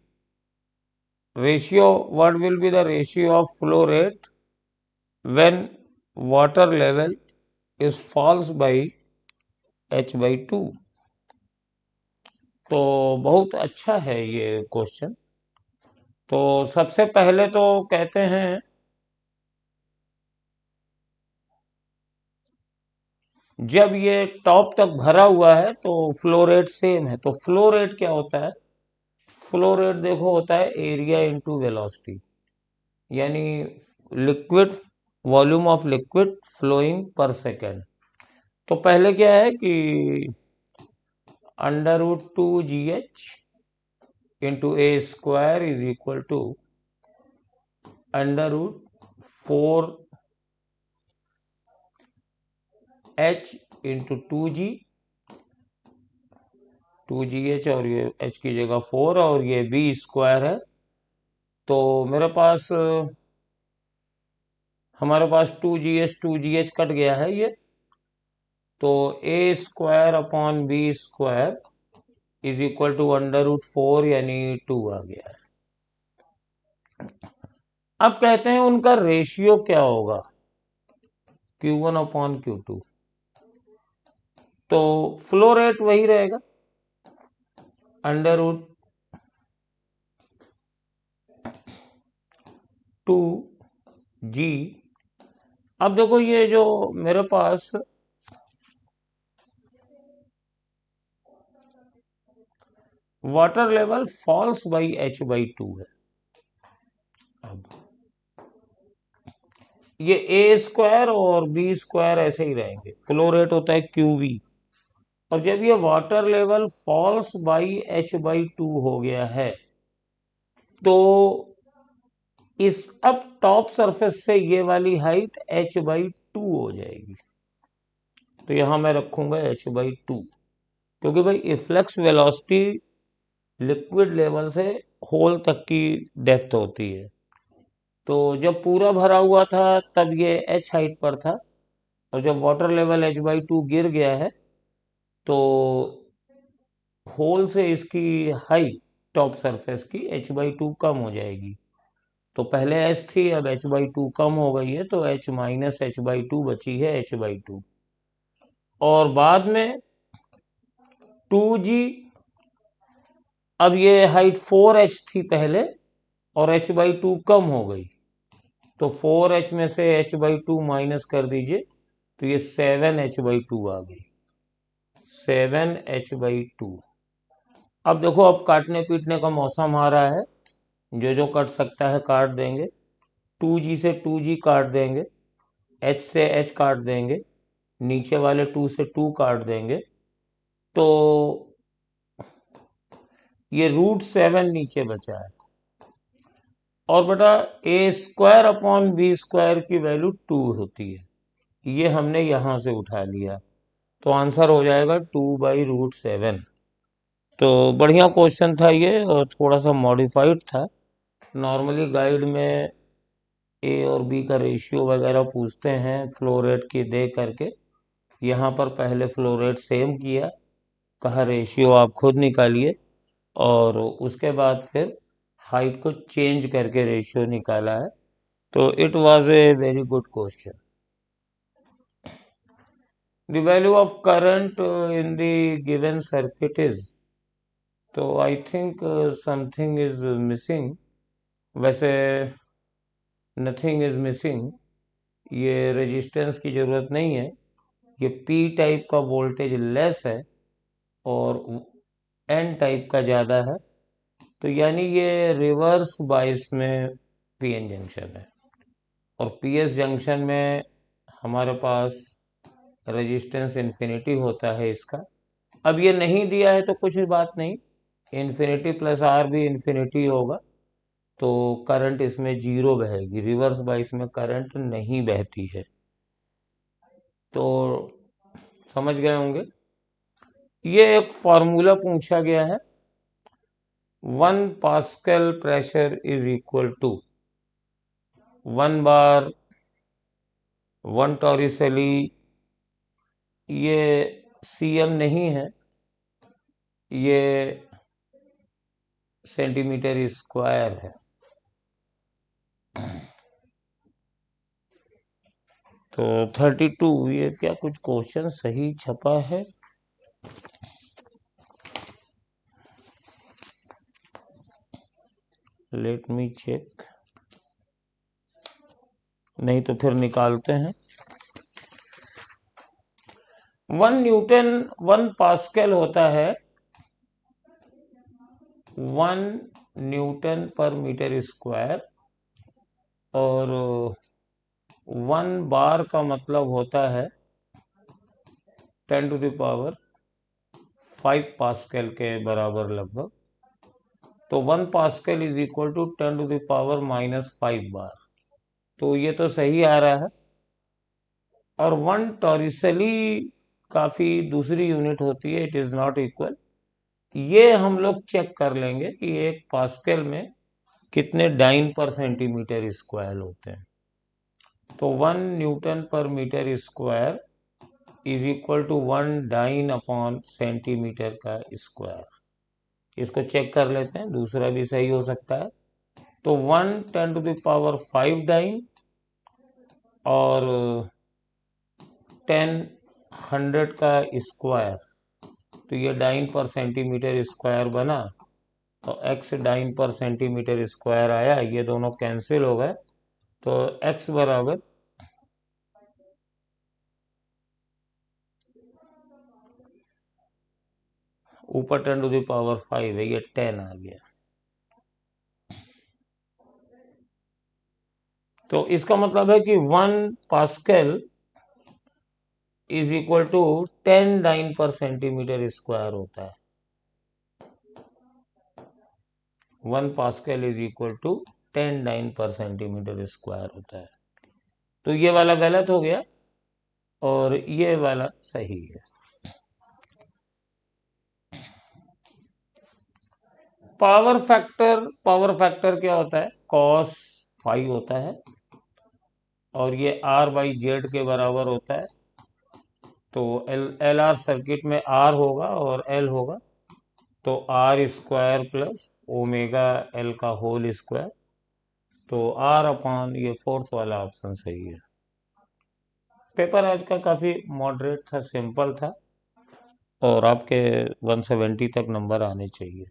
Ratio, what will be the ratio of flow rate when water level is falls by h/2। तो बहुत अच्छा है ये question. तो सबसे पहले तो कहते हैं, जब ये टॉप तक भरा हुआ है तो फ्लो रेट सेम है। तो फ्लो रेट क्या होता है? फ्लो रेट देखो होता है एरिया इंटू वेलोसिटी, यानी liquid, volume of liquid flowing per second. तो पहले क्या है कि √2 GH into a square is equal to √4h into 2G और ये h की जगह 4 और ये b स्क्वायर है। तो मेरे पास हमारे पास 2GH कट गया है ये। तो a square upon B square is equal to √4 यानी 2 आ गया है। अब कहते हैं उनका रेशियो क्या होगा, Q1 अपॉन Q2। तो फ्लो रेट वही रहेगा, √2G। अब देखो ये जो मेरे पास water level falls by h/2 है। अब ये ए स्क्वायर और बी स्क्वायर ऐसे ही रहेंगे, फ्लो रेट होता है QV। और जब ये water level falls by h/2 हो गया है तो इस अब टॉप सरफेस से ये वाली हाइट h/2 हो जाएगी। तो यहां मैं रखूंगा h/2, क्योंकि भाई इफ्लक्स वेलोसिटी लिक्विड लेवल से होल तक की डेप्थ होती है। तो जब पूरा भरा हुआ था तब ये h हाइट पर था, और जब वाटर लेवल h/2 गिर गया है तो होल से इसकी हाइट टॉप सरफेस की h/2 कम हो जाएगी। तो पहले h थी, अब h/2 कम हो गई है, तो h माइनस h/2 बची है h/2। और बाद में 2G, अब ये हाइट 4h थी पहले और h/2 कम हो गई, तो 4h में से h/2 माइनस कर दीजिए तो ये 7h/2 आ गई, 7h/2। अब देखो, अब काटने पीटने का मौसम आ रहा है, जो जो कट सकता है काट देंगे। 2G से 2G काट देंगे, H से H काट देंगे, नीचे वाले 2 से 2 काट देंगे। तो ये √7 नीचे बचा है। और बेटा ए स्क्वायर अपॉन बी स्क्वायर की वैल्यू 2 होती है, ये हमने यहां से उठा लिया। तो आंसर हो जाएगा 2/√7। तो बढ़िया क्वेश्चन था ये, और थोड़ा सा मॉडिफाइड था। नॉर्मली गाइड में ए और बी का रेशियो वगैरह पूछते हैं फ्लो रेट की दे करके। यहाँ पर पहले फ्लो रेट सेम किया, कहा रेशियो आप खुद निकालिए, और उसके बाद फिर हाइट को चेंज करके रेशियो निकाला है। तो it was a very good question. The value of current in the given circuit is, तो I think something is missing. वैसे नथिंग इज मिसिंग, ये रेजिस्टेंस की जरूरत नहीं है। ये पी टाइप का वोल्टेज लेस है और एन टाइप का ज़्यादा है, तो यानी ये रिवर्स बाइस में पीएन जंक्शन है। और पीएस जंक्शन में हमारे पास रेजिस्टेंस इन्फिनिटी होता है इसका। अब ये नहीं दिया है तो कुछ बात नहीं, इन्फिनिटी प्लस आर भी इन्फिनिटी होगा, तो करंट इसमें जीरो बहेगी, रिवर्स बाइस में करंट नहीं बहती है। तो समझ गए होंगे। ये एक फॉर्मूला पूछा गया है, 1 pascal pressure is equal to 1 bar 1 टॉरिसली। ये सीएम नहीं है, ये सेंटीमीटर स्क्वायर है। तो 32, ये क्या कुछ क्वेश्चन सही छपा है? लेट मी चेक, नहीं तो फिर निकालते हैं। 1 न्यूटन 1 पास्कल होता है 1 न्यूटन/मीटर स्क्वायर, और 1 बार का मतलब होता है 10⁵ पास्कल के बराबर लगभग। तो 1 पास्कल इज इक्वल टू 10⁻⁻5 बार। तो ये तो सही आ रहा है। और 1 टॉरिसली काफी दूसरी यूनिट होती है, इट इज नॉट इक्वल। ये हम लोग चेक कर लेंगे कि 1 पास्कल में कितने डाइन पर सेंटीमीटर स्क्वायर होते हैं। तो 1 newton per metre square is equal to 1 डाइन/सेंटीमीटर का स्क्वायर। इसको चेक कर लेते हैं, दूसरा भी सही हो सकता है। तो 1 10⁵ डाइन और 10 100 का स्क्वायर, तो ये डाइन पर सेंटीमीटर स्क्वायर बना। तो x dine per centimetre square आया, ये दोनों कैंसिल हो गए। तो x बराबर ऊपर 10⁵ है, ये 10 आ गया। तो इसका मतलब है कि 1 pascal is equal to 10 dyne per centimetre square होता है। 1 pascal is equal to 10 dyne per centimetre square होता है। तो ये वाला गलत हो गया और ये वाला सही है। पावर फैक्टर क्या होता है? cos फाई होता है, और ये R/Z के बराबर होता है। तो एल आर सर्किट में R होगा और L होगा, तो R² प्लस ओमेगा L का होल स्क्वायर। तो R/, ये फोर्थ वाला ऑप्शन सही है। पेपर आज का काफी मॉडरेट था, सिंपल था, और आपके 170 तक नंबर आने चाहिए।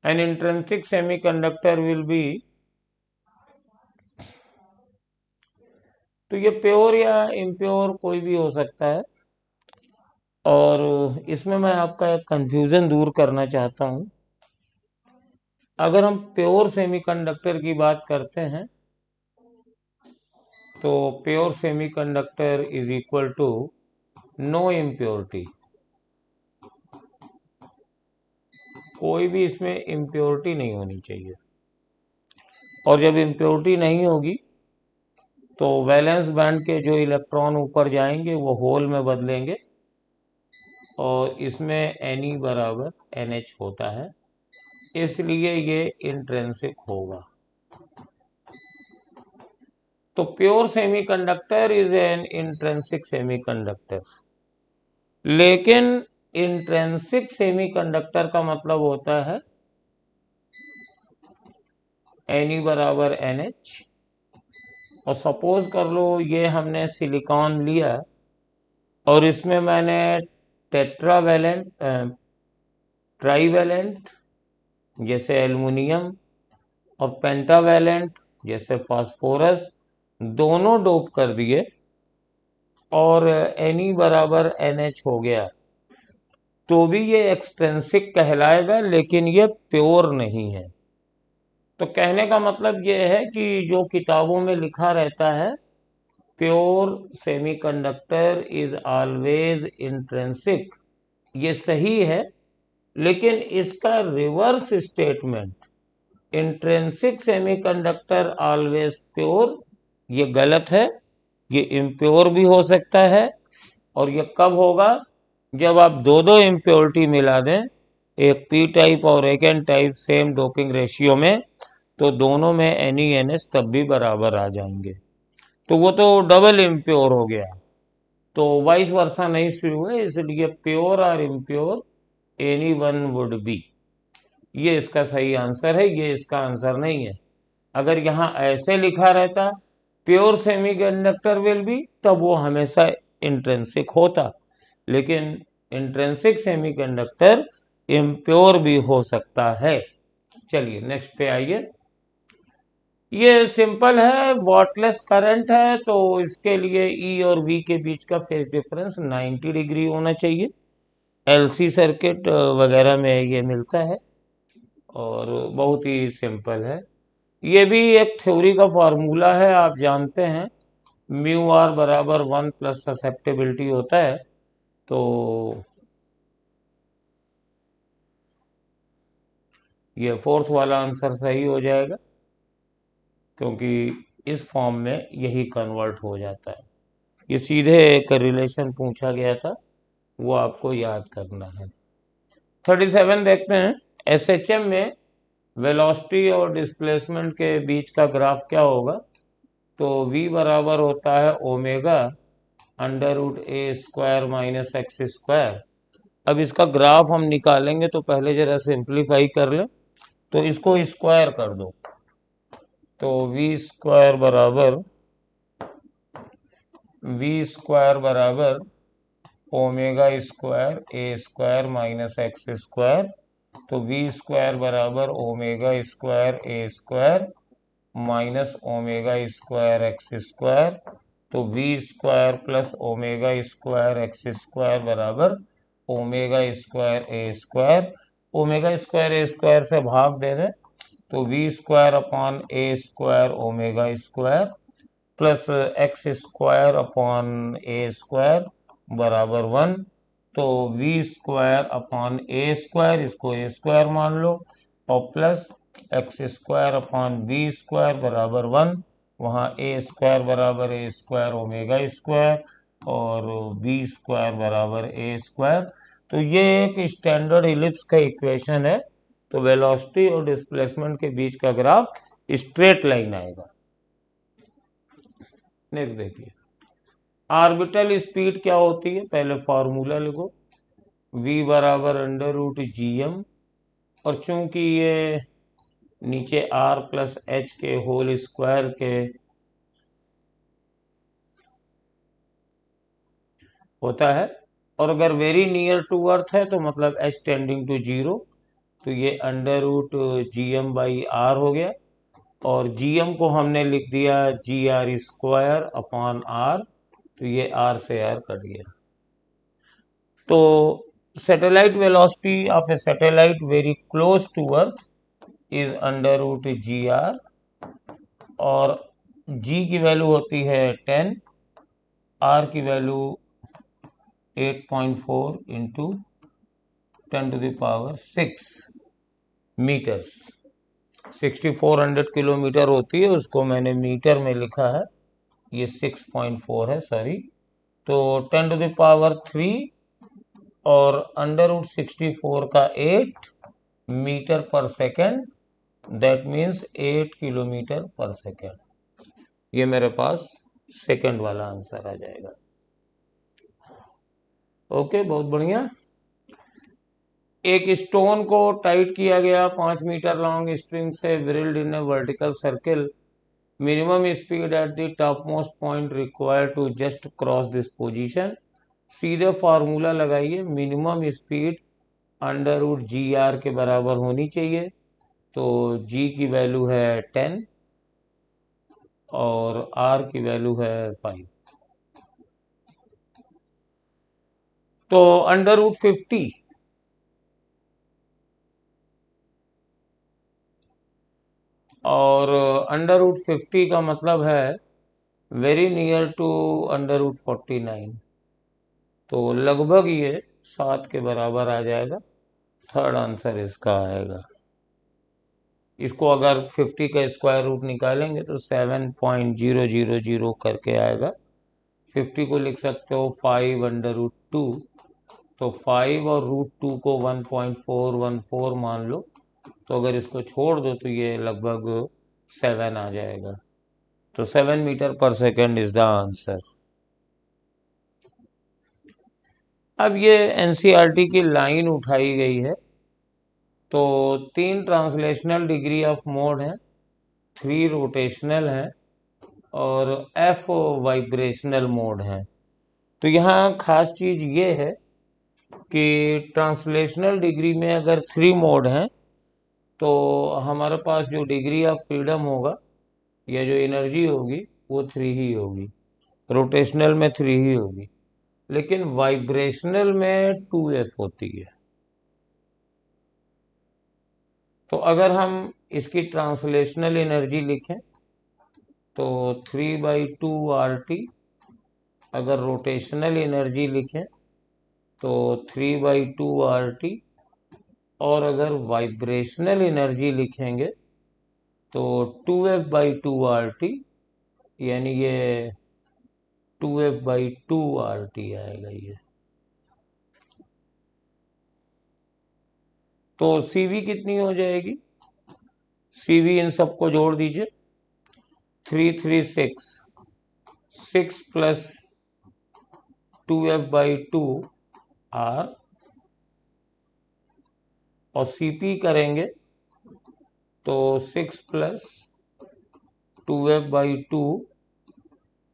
N intrinsic semiconductor will be, तो ये प्योर या इम्प्योर कोई भी हो सकता है। और इसमें मैं आपका एक कंफ्यूजन दूर करना चाहता हूं। अगर हम प्योर सेमीकंडक्टर की बात करते हैं, तो pure semiconductor is equal to no impurity. कोई भी इसमें इम्प्योरिटी नहीं होनी चाहिए, और जब इम्प्योरिटी नहीं होगी तो वैलेंस बैंड के जो इलेक्ट्रॉन ऊपर जाएंगे वो होल में बदलेंगे, और इसमें Ne बराबर NH होता है, इसलिए ये इंट्रिंसिक होगा। तो pure semiconductor is an intrinsic semiconductor. लेकिन इंट्रिंसिक सेमीकंडक्टर का मतलब होता है Ne बराबर NH। और सपोज कर लो ये हमने सिलिकॉन लिया और इसमें मैंने टेट्रावैलेंट ट्राईवैलेंट जैसे एल्युमिनियम और पेंटावैलेंट जैसे फास्फोरस दोनों डोप कर दिए, और Ne बराबर NH हो गया, तो भी ये एक्सट्रिंसिक कहलाएगा, लेकिन ये प्योर नहीं है। तो कहने का मतलब ये है कि जो किताबों में लिखा रहता है pure semiconductor is always intrinsic, ये सही है, लेकिन इसका reverse statement intrinsic semiconductor always pure, ये गलत है। ये इम्प्योर भी हो सकता है, और ये कब होगा? जब आप दो दो इम्प्योरिटी मिला दें, एक पी टाइप और एक N type same doping ratio में, तो दोनों में NeNH तब भी बराबर आ जाएंगे, तो वो तो डबल इम्प्योर हो गया। तो वाइस वर्सा नहीं शुरू है, इसलिए प्योर और impure any one would be, ये इसका सही आंसर है, ये इसका आंसर नहीं है। अगर यहाँ ऐसे लिखा रहता प्योर सेमीकंडक्टर विल बी, तब वो हमेशा इंट्रिंसिक होता, लेकिन इंट्रिंसिक सेमीकंडक्टर इम्प्योर भी हो सकता है। चलिए नेक्स्ट पे आइए। ये सिंपल है, वॉटलेस करंट है, तो इसके लिए ई और वी के बीच का फेज डिफरेंस 90 डिग्री होना चाहिए। एलसी सर्किट वगैरह में ये मिलता है और बहुत ही सिंपल है। ये भी एक थ्योरी का फॉर्मूला है, आप जानते हैं म्यू आर बराबर 1 प्लस ससेप्टेबिलिटी होता है। तो ये फोर्थ वाला आंसर सही हो जाएगा, क्योंकि इस फॉर्म में यही कन्वर्ट हो जाता है। ये सीधे एक रिलेशन पूछा गया था, वो आपको याद करना है। 37 देखते हैं। एसएचएम में वेलोसिटी और डिस्प्लेसमेंट के बीच का ग्राफ क्या होगा? तो v बराबर होता है omega under root a square minus x square. अब इसका ग्राफ हम निकालेंगे तो पहले जरा सिंप्लीफाई कर लें, तो इसको स्क्वायर कर दो, तो v बराबर omega square a square minus x square. तो v² बराबर omega square a square minus omega square x square. तो v² plus omega square x square बराबर omega square a square. Omega square a square से भाग दे दें, तो v² upon a square omega square plus x square upon a square बराबर 1। तो v² upon a square, इसको ए स्क्वायर मान लो, और plus x square upon B square बराबर 1। वहाँ ए स्क्वायर बराबर ए स्क्वायर ओमेगा स्क्वायर और b² बराबर ए स्क्वायर। तो ये एक स्टैंडर्ड इलिप्स का इक्वेशन है। तो वेलोसिटी और डिस्प्लेसमेंट के बीच का ग्राफ स्ट्रेट लाइन आएगा। नेक्स्ट देखिए, ऑर्बिटल स्पीड क्या होती है? पहले फॉर्मूला लिखो, v बराबर अंडर रूट GM, और चूंकि ये नीचे r प्लस h के होल स्क्वायर के होता है, और अगर वेरी नियर टू अर्थ है तो मतलब h टेंडिंग टू 0, तो ये under root GM by r हो गया, और GM को हमने लिख दिया GR² अपॉन r, तो ये r से r कट गया। तो satellite velocity of a satellite very close to earth is under root GR, और G की वैल्यू होती है 10, R की वैल्यू 8.4 इंटू 10⁶ मीटर्स। 6400 किलोमीटर होती है, उसको मैंने मीटर में लिखा है, ये 6.4 है, सॉरी। तो 10⁻³ और अंडर रूट 64 का 8 metre per second, that means 8 kilometre पर सेकेंड। ये मेरे पास सेकेंड वाला आंसर आ जाएगा। ओके, बहुत बढ़िया। एक स्टोन को टाइट किया गया 5 मीटर लॉन्ग स्ट्रिंग से whirled in a vertical circle. Minimum speed at the top most point required to just cross this position. सीधे फॉर्मूला लगाइए, minimum speed under root GR के बराबर होनी चाहिए। तो G की वैल्यू है 10 और R की वैल्यू है 5। तो अंडर रूट 50 और अंडर रूट 50 का मतलब है very near to under root 49, तो लगभग ये 7 के बराबर आ जाएगा। थर्ड आंसर इसका आएगा। इसको अगर 50 का स्क्वायर रूट निकालेंगे तो 7.000 करके आएगा। 50 को लिख सकते हो 5 अंडर रूट 2, तो 5 और रूट 2 को 1.414 मान लो, तो अगर इसको छोड़ दो तो ये लगभग 7 आ जाएगा। तो 7 metre per second is the answer. अब ये एनसीईआरटी की लाइन उठाई गई है, तो 3 ट्रांसलेशनल डिग्री ऑफ मोड है, 3 रोटेशनल है, और F वाइब्रेशनल मोड है। तो यहाँ खास चीज ये है कि ट्रांसलेशनल डिग्री में अगर 3 मोड हैं तो हमारे पास जो डिग्री ऑफ फ्रीडम होगा या जो एनर्जी होगी वो 3 ही होगी, रोटेशनल में 3 ही होगी, लेकिन वाइब्रेशनल में 2F होती है। तो अगर हम इसकी ट्रांसलेशनल एनर्जी लिखें तो 3/2 RT, अगर रोटेशनल एनर्जी लिखें तो 3/2 RT, और अगर वाइब्रेशनल एनर्जी लिखेंगे तो 2F/2 RT, यानी ये 2F/2 RT आएगा ये। तो CV कितनी हो जाएगी? CV इन सबको जोड़ दीजिए, 336, 6 प्लस 2F/2 R, और CP करेंगे तो 6 plus 2F/2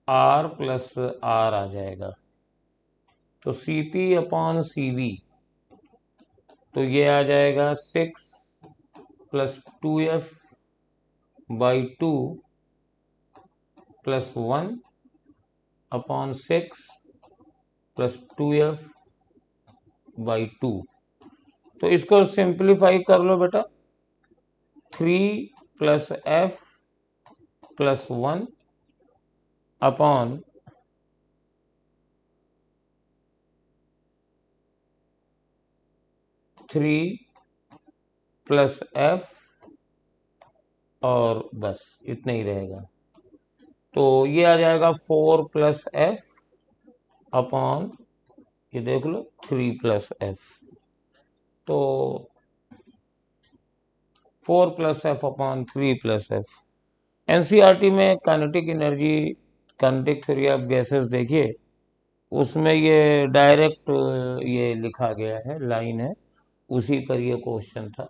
R plus R आ जाएगा। तो CP/CV, तो ये आ जाएगा 6 plus 2F/2 plus 1/6 plus 2F/2। तो इसको सिंप्लीफाई कर लो बेटा, 3 plus F plus 1 upon 3 plus F, और बस इतना ही रहेगा। तो ये आ जाएगा 4 प्लस F अपॉन, ये देख लो, 3 प्लस F। तो 4 plus F upon 3 plus F। NCERT में kinetic energy, kinetic theory of gases देखिए, उसमें ये डायरेक्ट ये लिखा गया है, लाइन है, उसी पर ये क्वेश्चन था।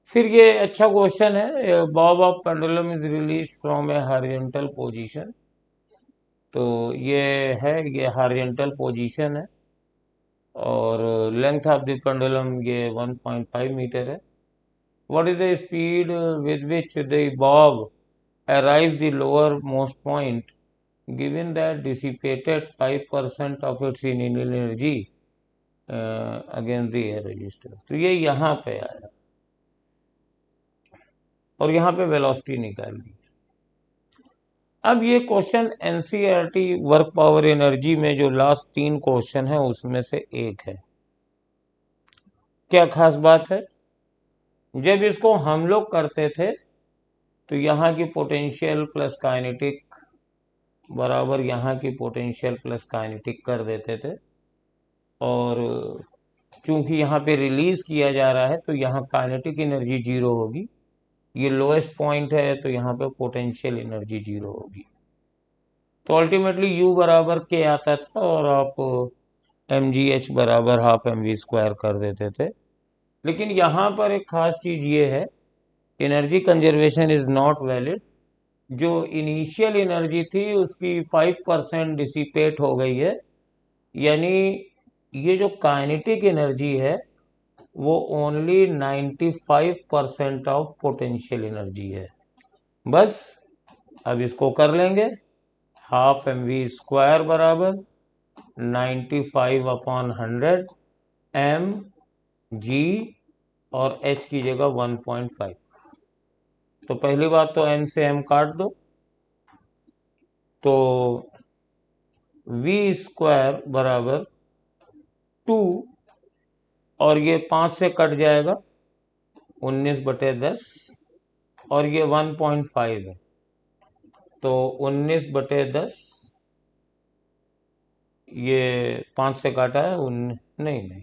फिर ये अच्छा क्वेश्चन है, Bob of pendulum is release from A horizontal position. तो ये हॉरिजॉन्टल पोजीशन है, और लेंथ ऑफ द पेंडुलम ये 1.5 मीटर है। What is the speed with which the Bob arrives the lowermost point given that dissipated 5% of its initial energy against the air resistance। तो ये यहाँ पे आया, और यहाँ पे वेलोसिटी निकालनी। अब ये question NCERT work power energy में जो लास्ट 3 क्वेश्चन है उसमें से एक है। क्या खास बात है, जब इसको हम लोग करते थे तो यहाँ की पोटेंशियल प्लस काइनेटिक बराबर यहाँ की पोटेंशियल प्लस काइनेटिक कर देते थे, और चूंकि यहाँ पे रिलीज किया जा रहा है तो यहाँ काइनेटिक एनर्जी 0 होगी, ये लोएस्ट पॉइंट है तो यहाँ पे पोटेंशियल एनर्जी 0 होगी। तो अल्टीमेटली U बराबर K आता था, और आप mgh बराबर हाफ mv² कर देते थे। लेकिन यहाँ पर एक खास चीज ये है, energy conservation is not valid. जो इनिशियल एनर्जी थी उसकी 5% डिसिपेट हो गई है, यानी ये जो काइनेटिक एनर्जी है वो ओनली 95% ऑफ पोटेंशियल एनर्जी है। बस अब इसको कर लेंगे, हाफ mv² बराबर 95/100 mg, और h की जगह 1.5। तो पहली बात तो m से m काट दो, तो v² बराबर 2, और ये 5 से कट जाएगा 19/10, और ये 1.5 है तो 19/10, ये 5 से काटा है नहीं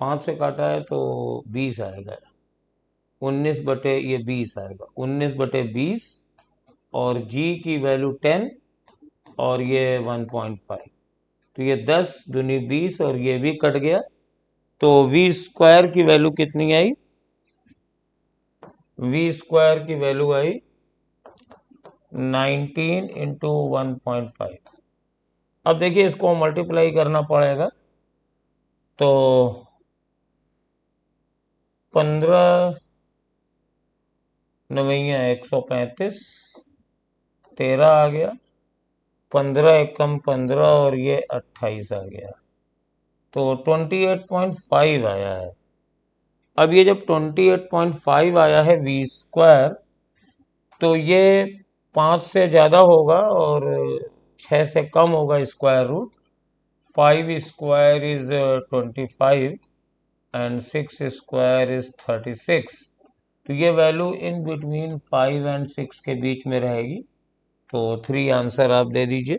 5 से काटा है तो 20 आएगा, 20 आएगा, 19/20, और g की वैल्यू 10, और ये 1.5, तो ये 10 दूनी 20, और ये भी कट गया, तो v² की वैल्यू कितनी आई? v² की वैल्यू आई 19 इंटू 1.5। अब देखिए इसको मल्टीप्लाई करना पड़ेगा, तो 15 नवैया 135, 13 आ गया, 15 एकम 15 और ये 28 आ गया, तो 28.5 आया है। अब ये जब 28.5 आया है वी स्क्वायर, तो ये 5 से ज़्यादा होगा और 6 से कम होगा square root. 5 square is 25 and 6 square is 36, तो ये वैल्यू इन बिटवीन 5 एंड 6 के बीच में रहेगी, तो 3 आंसर आप दे दीजिए,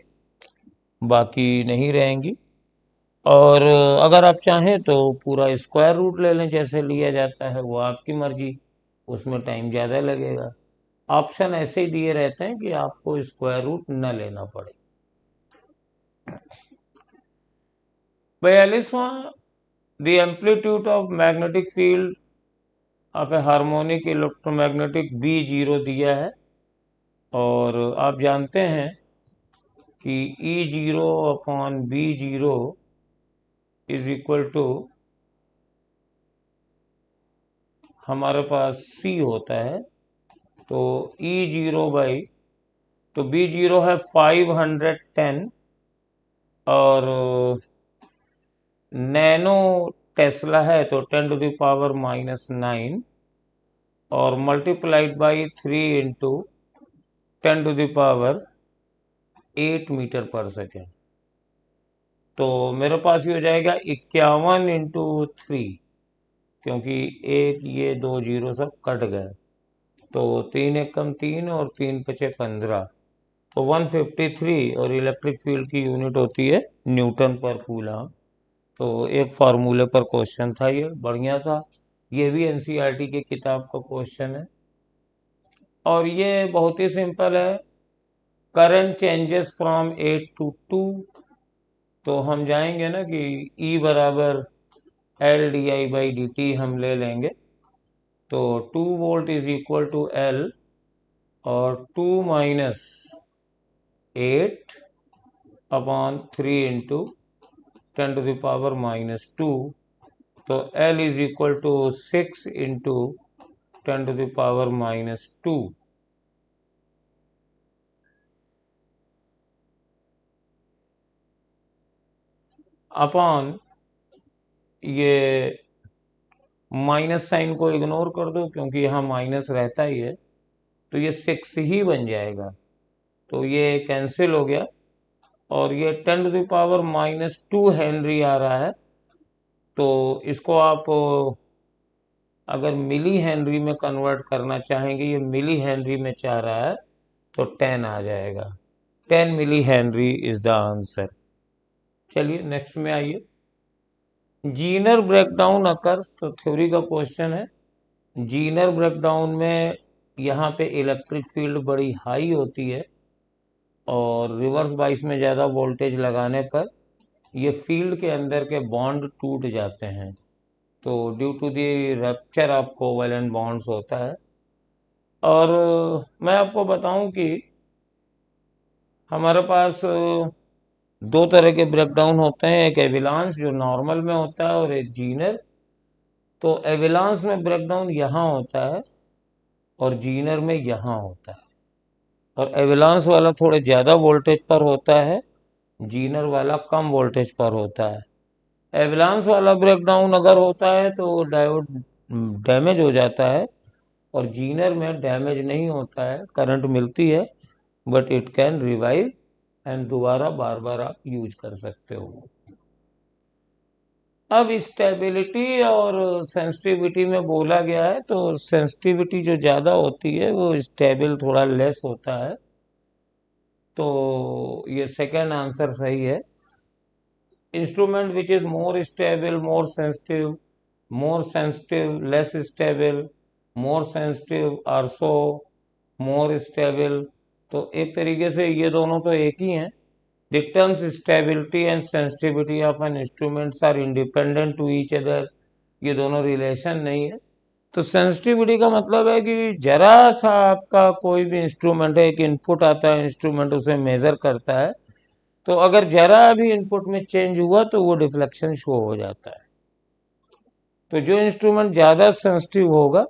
बाकी नहीं रहेंगी। और अगर आप चाहें तो पूरा स्क्वायर रूट ले लें, जैसे लिया जाता है, वो आपकी मर्जी, उसमें टाइम ज़्यादा लगेगा। ऑप्शन ऐसे ही दिए रहते हैं कि आपको स्क्वायर रूट न लेना पड़े। 42वां, the amplitude of magnetic field of a harmonic electromagnetic B0 दिया है, और आप जानते हैं कि E0 upon B0 is equal to, हमारे पास C होता है, तो E0 बाई, तो B0 है 510 और नैनो टेस्ला है तो 10⁻⁻⁹, और multiplied by 3 into 10⁻8 metre per second, तो मेरे पास ये हो जाएगा 51 इंटू 3, क्योंकि एक ये 2 जीरो सब कट गए, तो 3 एकम 3 और 3 पचे 15, तो 153, और इलेक्ट्रिक फील्ड की यूनिट होती है न्यूटन पर कूलम। तो एक फार्मूले पर क्वेश्चन था, ये बढ़िया था, ये भी एनसीईआरटी की किताब का क्वेश्चन है, और ये बहुत ही सिंपल है। करंट चेंजेस फ्रॉम 8 to 2, तो हम जाएंगे ना कि E बराबर LdI/dt हम ले लेंगे, तो 2 volt is equal to L, और 2 माइनस 8 अपॉन 3 इंटू 10⁻⁻2, तो L is equal to 6 into 10⁻⁻2, upon ये माइनस साइन को इग्नोर कर दो क्योंकि यहाँ माइनस रहता ही है, तो ये 6 ही बन जाएगा, तो ये कैंसिल हो गया, और ये 10⁻⁻2 हेनरी आ रहा है, तो इसको आप अगर मिली हेनरी में कन्वर्ट करना चाहेंगे, ये मिली हेनरी में चाह रहा है, तो 10 आ जाएगा, 10 milli henry is the answer. चलिए नेक्स्ट में आइए, जीनर ब्रेकडाउन अकर्स, तो थ्योरी का क्वेश्चन है। जीनर ब्रेकडाउन में यहाँ पे इलेक्ट्रिक फील्ड बड़ी हाई होती है, और रिवर्स बाइस में ज़्यादा वोल्टेज लगाने पर ये फील्ड के अंदर के बॉन्ड टूट जाते हैं, तो due to the rupture of covalent bonds होता है। और मैं आपको बताऊं कि हमारे पास दो तरह के ब्रेकडाउन होते हैं, एक एविलांस जो नॉर्मल में होता है, और एक जीनर। तो एविलांस में ब्रेकडाउन यहाँ होता है और जीनर में यहाँ होता है, और एविलांस वाला थोड़े ज़्यादा वोल्टेज पर होता है, जीनर वाला कम वोल्टेज पर होता है। एविलांस वाला ब्रेकडाउन अगर होता है तो डायोड डैमेज हो जाता है, और जीनर में डैमेज नहीं होता है, करंट मिलती है, but it can revive and दोबारा बार बार आप यूज कर सकते हो। अब स्टेबिलिटी और सेंसिटिविटी में बोला गया है, तो सेंसिटिविटी जो ज़्यादा होती है वो स्टेबल थोड़ा लेस होता है, तो ये सेकेंड आंसर सही है। Instrument which is more stable, more sensitive, less stable, more sensitive, also more stable, तो एक तरीके से ये दोनों तो एक ही हैं। The terms stability and sensitivity of an instruments are independent to each other, ये दोनों रिलेशन नहीं है, तो सेंसिटिविटी का मतलब है कि जरा सा आपका कोई भी इंस्ट्रूमेंट है, एक इनपुट आता है, इंस्ट्रूमेंट उसे मेजर करता है, तो अगर जरा भी इनपुट में चेंज हुआ तो वो डिफ्लेक्शन शो हो जाता है। तो जो इंस्ट्रूमेंट ज़्यादा सेंसिटिव होगा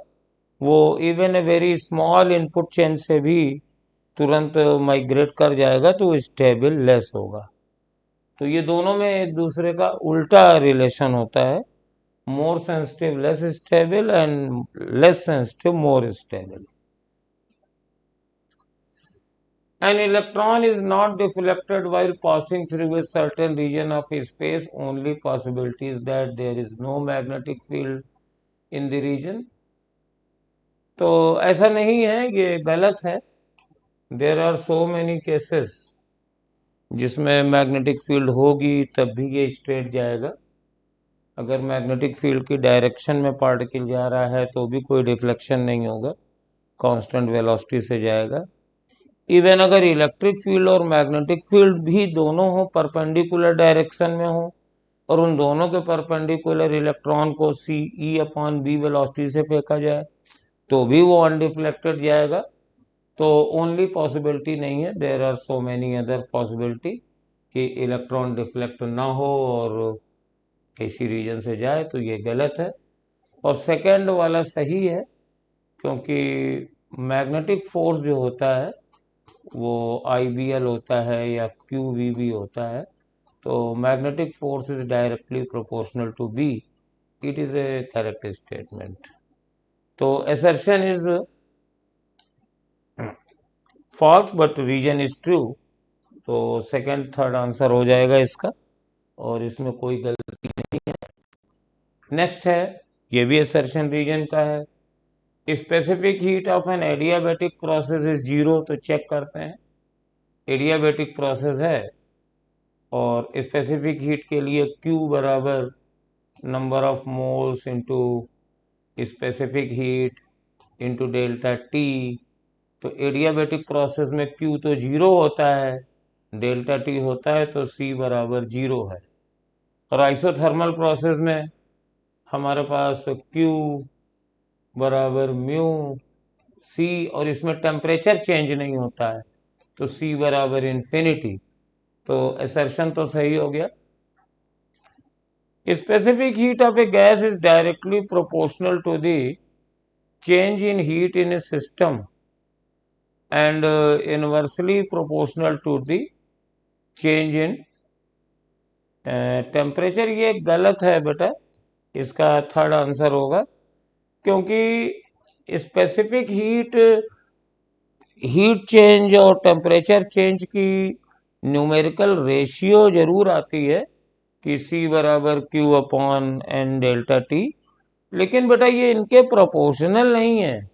वो even a very small input change से भी तुरंत माइग्रेट कर जाएगा, तो स्टेबल लेस होगा। तो ये दोनों में एक दूसरे का उल्टा रिलेशन होता है, more sensitive less stable and less sensitive more stable. An electron is not deflected while passing through a certain region of space. Only possibility is that there is no magnetic field in the region. तो ऐसा नहीं है, ये गलत है। There are so many cases जिसमें magnetic field होगी तब भी ये स्ट्रेट जाएगा। अगर मैग्नेटिक फील्ड की डायरेक्शन में पार्टिकल जा रहा है तो भी कोई डिफ्लेक्शन नहीं होगा, कांस्टेंट वेलोसिटी से जाएगा। इवन अगर इलेक्ट्रिक फील्ड और मैग्नेटिक फील्ड भी दोनों हो, परपेंडिकुलर डायरेक्शन में हो, और उन दोनों के परपेंडिकुलर इलेक्ट्रॉन को सी ई अपॉन बी वेलोसिटी से फेंका जाए तो भी वो अनडिफ्लेक्टेड जाएगा। तो ओनली पॉसिबिलिटी नहीं है, there are so many other possibility कि इलेक्ट्रॉन डिफ्लेक्ट ना हो और किसी रीजन से जाए, तो ये गलत है। और सेकेंड वाला सही है, क्योंकि मैग्नेटिक फोर्स जो होता है वो IBL होता है या QVB होता है। तो magnetic force is directly proportional to B, it is a correct statement. तो assertion is false but reason is true. तो सेकंड थर्ड आंसर हो जाएगा इसका, और इसमें कोई गलती नहीं है। नेक्स्ट है, ये भी assertion रीजन का है। Specific heat of an adiabatic process is zero. तो चेक करते हैं, एडियाबैटिक प्रोसेस है और स्पेसिफिक हीट के लिए Q बराबर number of moles into specific heat into delta T। तो एडियाबैटिक प्रोसेस में Q तो जीरो होता है, डेल्टा T होता है, तो C बराबर जीरो है। और आइसोथर्मल प्रोसेस में हमारे पास Q बराबर म्यू C, और इसमें टेम्परेचर चेंज नहीं होता है, तो C बराबर इन्फिनिटी। तो असर्शन तो सही हो गया। Specific heat of a gas is directly proportional to the change in heat in a system and inversely proportional to the change in temperature. ये गलत है बेटा, इसका थर्ड आंसर होगा, क्योंकि स्पेसिफिक हीट चेंज और टेम्परेचर चेंज की numerical ratio जरूर आती है कि C बराबर Q अपॉन N डेल्टा T, लेकिन बेटा ये इनके प्रोपोर्शनल नहीं है।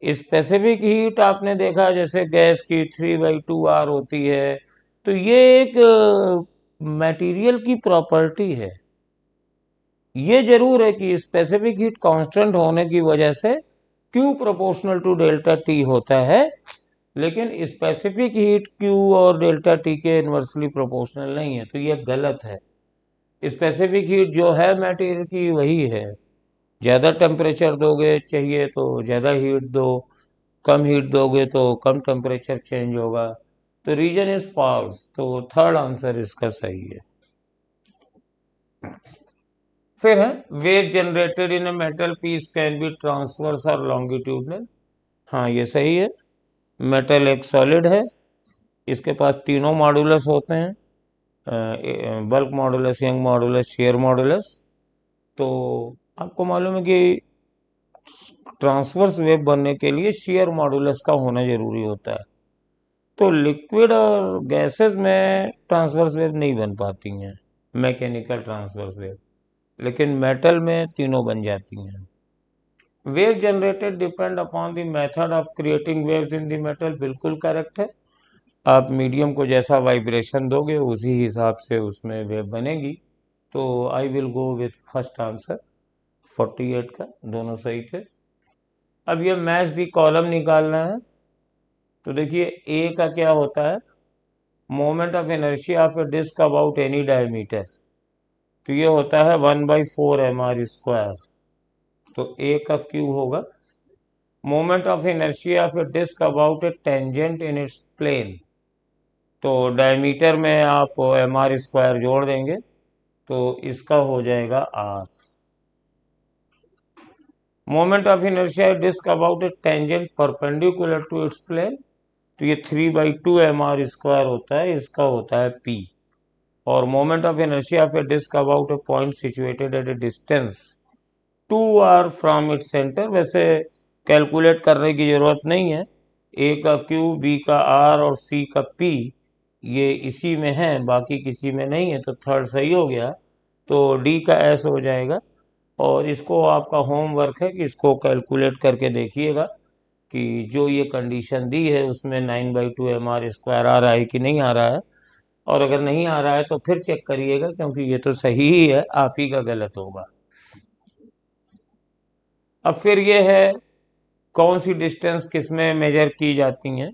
स्पेसिफिक हीट आपने देखा जैसे गैस की 3/2R होती है, तो ये एक मटेरियल की प्रॉपर्टी है। ये जरूर है कि स्पेसिफिक हीट कांस्टेंट होने की वजह से Q proportional to delta T होता है, लेकिन स्पेसिफिक हीट Q और डेल्टा T के इनवर्सली प्रोपोर्शनल नहीं है, तो ये गलत है। स्पेसिफिक हीट जो है मटेरियल की वही है। ज़्यादा टेम्परेचर दोगे चाहिए तो ज़्यादा हीट दो, कम हीट दोगे तो कम टेम्परेचर चेंज होगा। तो रीजन इज फॉल्स, तो थर्ड आंसर इसका सही है। फिर है, wave generated in a metal piece can be transverse और लॉन्गिट्यूडनल। हाँ ये सही है। मेटल एक सॉलिड है, इसके पास तीनों मॉडुलस होते हैं, bulk modulus, young modulus, share modulus. तो आपको मालूम है कि ट्रांसवर्स वेव बनने के लिए शेयर मॉडुलस का होना जरूरी होता है। तो लिक्विड और गैसेस में ट्रांसवर्स वेव नहीं बन पाती हैं, मैकेनिकल ट्रांसवर्स वेव, लेकिन मेटल में तीनों बन जाती हैं। Wave generated depend upon the method of creating waves in the metal, बिल्कुल करेक्ट है। आप मीडियम को जैसा वाइब्रेशन दोगे उसी हिसाब से उसमें वेव बनेगी। तो I will go with first answer 48 का, दोनों सही थे। अब ये मैच दी कॉलम निकालना है। तो देखिए ए का क्या होता है, moment of inertia of a disc about any diameter, तो ये होता है 1/4 mr स्क्वायर। तो ए का क्यू होगा moment of inertia of a disc about a tangent in its plane. तो डायमीटर में आप एम आर स्क्वायर जोड़ देंगे तो इसका हो जाएगा R. Moment of inertia disc about a tangent perpendicular to its plane, तो ये 3/2 एम आर स्क्वायर होता है, इसका होता है पी। और moment of inertia of a disc about a point situated at a distance 2r from its centre, वैसे calculate करने की जरूरत नहीं है, ए का क्यू, बी का आर और सी का पी ये इसी में है, बाकी किसी में नहीं है, तो थर्ड सही हो गया। तो डी का एस हो जाएगा। और इसको आपका होमवर्क है कि इसको कैलकुलेट करके देखिएगा कि जो ये कंडीशन दी है उसमें 9/2 एम आर स्क्वायर आ रहा है कि नहीं आ रहा है। और अगर नहीं आ रहा है तो फिर चेक करिएगा, क्योंकि ये तो सही ही है, आप ही का गलत होगा। अब फिर ये है कौन सी डिस्टेंस किस में मेजर की जाती हैं।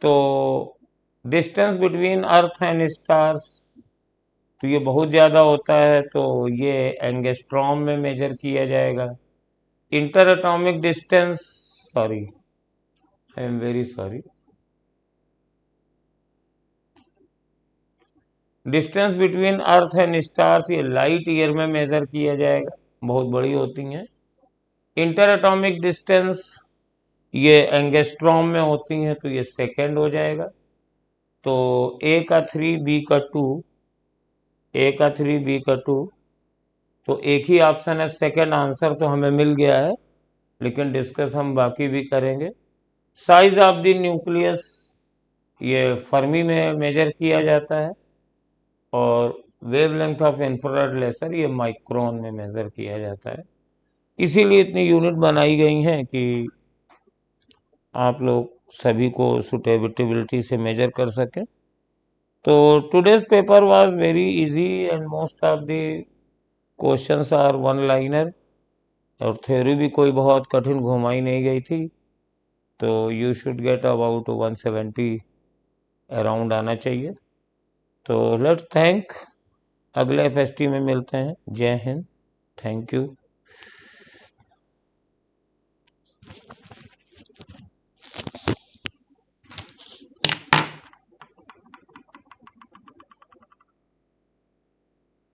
तो distance between earth and stars, तो ये बहुत ज़्यादा होता है तो ये एंगस्ट्रॉम में मेजर किया जाएगा। Inter atomic distance, sorry, I am very sorry, distance between earth and stars ये लाइट ईयर में मेजर किया जाएगा, बहुत बड़ी होती हैं। इंटर एटॉमिक डिस्टेंस ये एंगस्ट्रॉम में होती हैं, तो ये सेकेंड हो जाएगा। तो ए का 3, बी का 2, ए का 3, बी का 2, तो एक ही ऑप्शन है सेकेंड, आंसर तो हमें मिल गया है, लेकिन डिस्कस हम बाकी भी करेंगे। साइज ऑफ द न्यूक्लियस ये फर्मी में मेजर किया जाता है, और वेवलेंथ ऑफ इंफ्रारेड लेजर ये माइक्रोन में मेजर किया जाता है। इसीलिए इतनी यूनिट बनाई गई हैं कि आप लोग सभी को सुटेबिलिटी से मेजर कर सकें। तो today's paper was very easy and most of the questions are one liner, और थ्योरी भी कोई बहुत कठिन घुमाई नहीं गई थी। तो you should get about 170 around आना चाहिए। तो लेट्स थैंक, अगले एफएसटी में मिलते हैं। जय हिंद, थैंक यू।